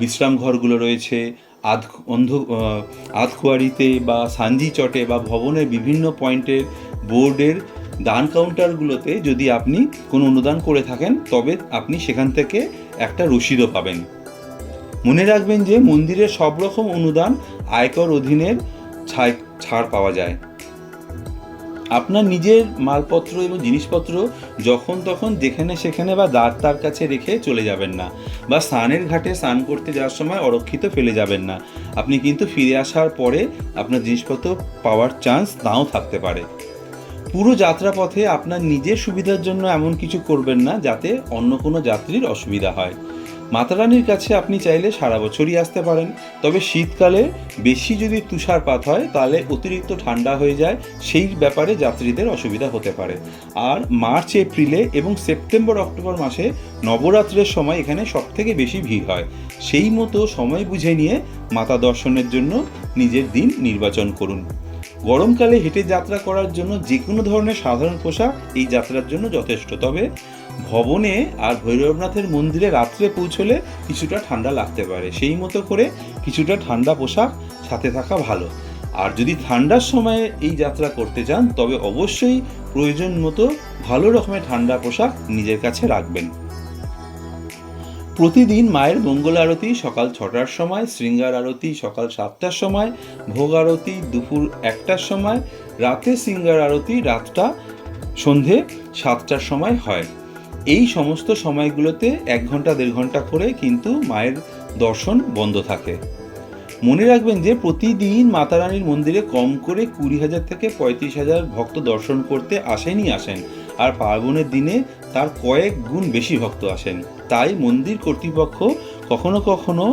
বিশ্রাম ঘরগুলো রয়েছে, আধখুয়ারিতে বা সাঞ্জি চটে বা ভবনের বিভিন্ন পয়েন্টের বোর্ডের দান কাউন্টারগুলোতে যদি আপনি কোনো অনুদান করে থাকেন তবে আপনি সেখান থেকে একটা রসিদও পাবেন। মনে রাখবেন যে মন্দিরের সব রকম অনুদান আয়কর অধীনের ছাড় পাওয়া যায়। আপনার নিজের মালপত্র এবং জিনিসপত্র যখন তখন যেখানে সেখানে বা তার কাছে রেখে চলে যাবেন না, বা স্নানের ঘাটে স্নান করতে যাওয়ার সময় অরক্ষিত ফেলে যাবেন না। আপনি কিন্তু ফিরে আসার পরে আপনার জিনিসপত্র পাওয়ার চান্স নাও থাকতে পারে। পুরো যাত্রাপথে আপনার নিজের সুবিধার জন্য এমন কিছু করবেন না যাতে অন্য কোনো যাত্রীর অসুবিধা হয়। মাতারানীর কাছে আপনি চাইলে সারা বছরই আসতে পারেন, তবে শীতকালে বেশি যদি তুষারপাত হয় তাহলে অতিরিক্ত ঠান্ডা হয়ে যায়, সেই ব্যাপারে যাত্রীদের অসুবিধা হতে পারে। আর মার্চ এপ্রিলে এবং সেপ্টেম্বর অক্টোবর মাসে নবরাত্রের সময় এখানে সবথেকে বেশি ভিড় হয়। সেই মতো সময় বুঝে নিয়ে মাতা দর্শনের জন্য নিজের দিন নির্বাচন করুন। গরমকালে হেঁটে যাত্রা করার জন্য যে কোনো ধরনের সাধারণ পোশাক এই যাত্রার জন্য যথেষ্ট, তবে ভবনে আর ভৈরবনাথের মন্দিরে রাত্রে পৌঁছলে কিছুটা ঠান্ডা লাগতে পারে, সেই মতো করে কিছুটা ঠান্ডা পোশাক সাথে থাকা ভালো। আর যদি ঠান্ডার সময়ে এই যাত্রা করতে চান তবে অবশ্যই প্রয়োজন মতো ভালো রকমের ঠান্ডা পোশাক নিজের কাছে রাখবেন। প্রতিদিন মায়ের মঙ্গল আরতি সকাল 6টার সময়, শৃঙ্গার আরতি সকাল 7টার সময়, ভোগ আরতি দুপুর 1টার সময়, রাতে শৃঙ্গার আরতি রাতটা সন্ধে 7টার সময় হয়। এই সমস্ত সময়গুলোতে 1 ঘন্টা 1.5 ঘন্টা করে কিন্তু মায়ের দর্শন বন্ধ থাকে। মনে রাখবেন যে প্রতিদিন মাতারানীর মন্দিরে কম করে 20,000 থেকে 35,000 ভক্ত দর্শন করতে আসেন, আর পার্বণের দিনে তার কয়েক গুণ বেশি ভক্ত আসেন। তাই মন্দির কর্তৃপক্ষ কখনো কখনো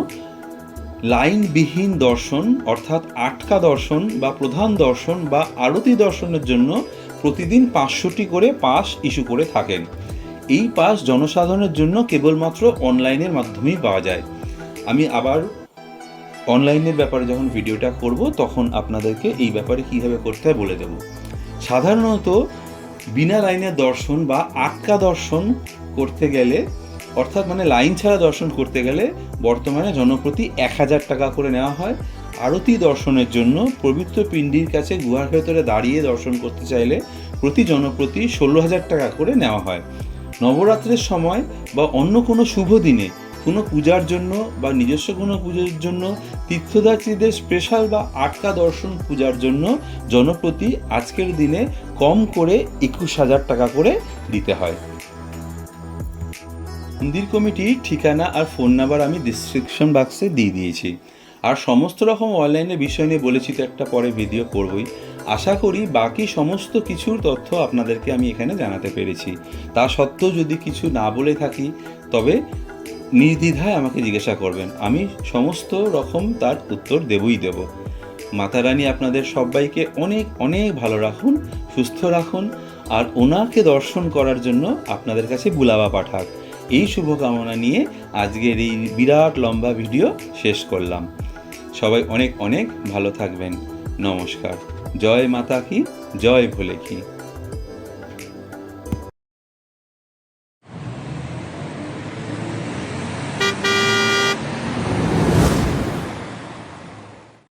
লাইনবিহীন দর্শন অর্থাৎ আটকা দর্শন বা প্রধান দর্শন বা আরতি দর্শনের জন্য প্রতিদিন 500টি করে পাস ইস্যু করে থাকেন। এই পাস জনসাধারণের জন্য কেবলমাত্র অনলাইনের মাধ্যমেই পাওয়া যায়। আমি আবার অনলাইনের ব্যাপারে যখন ভিডিওটা করব তখন আপনাদেরকে এই ব্যাপারে কীভাবে করতে হয় বলে দেব। সাধারণত বিনা লাইনের দর্শন বা আটকা দর্শন করতে গেলে, অর্থাৎ মানে লাইন ছাড়া দর্শন করতে গেলে বর্তমানে জনপ্রতি 1,000 টাকা করে নেওয়া হয়। আরতি দর্শনের জন্য পবিত্র পিণ্ডির কাছে গুহার ভেতরে দাঁড়িয়ে দর্শন করতে চাইলে প্রতি জনপ্রতি 16,000 টাকা করে নেওয়া হয়। নবরাত্রের সময় বা অন্য কোনো শুভ দিনে কোনো পূজার জন্য বা নিজস্ব কোনো পুজোর জন্য তীর্থযাত্রীদের স্পেশাল বা আটকা দর্শন পূজার জন্য জনপ্রতি আজকের দিনে কম করে 21,000 টাকা করে দিতে হয়। মন্দির কমিটির ঠিকানা আর ফোন নাম্বার আমি ডিসক্রিপশন বক্সে দিয়ে দিয়েছি। আর সমস্ত রকম অনলাইনে বিষয় নিয়ে বলেছি তো একটা পরে ভিডিও করবই। আশা করি বাকি সমস্ত কিছুর তথ্য আপনাদেরকে আমি এখানে জানাতে পেরেছি। তা সত্ত্বেও যদি কিছু না বলে থাকি তবে নির্দ্বিধায় আমাকে জিজ্ঞাসা করবেন, আমি সমস্ত রকম তার উত্তর দেবই দেব। মাতারানী আপনাদের সবাইকে অনেক অনেক ভালো রাখুন, সুস্থ রাখুন, আর ওনাকে দর্শন করার জন্য আপনাদের কাছে বুলাবা পাঠাক, এই শুভকামনা নিয়ে আজকের এই বিরাট লম্বা ভিডিও শেষ করলাম। সবাই অনেক অনেক ভালো থাকবেন। নমস্কার। জয় মাতা কি, জয় ভোলে কি।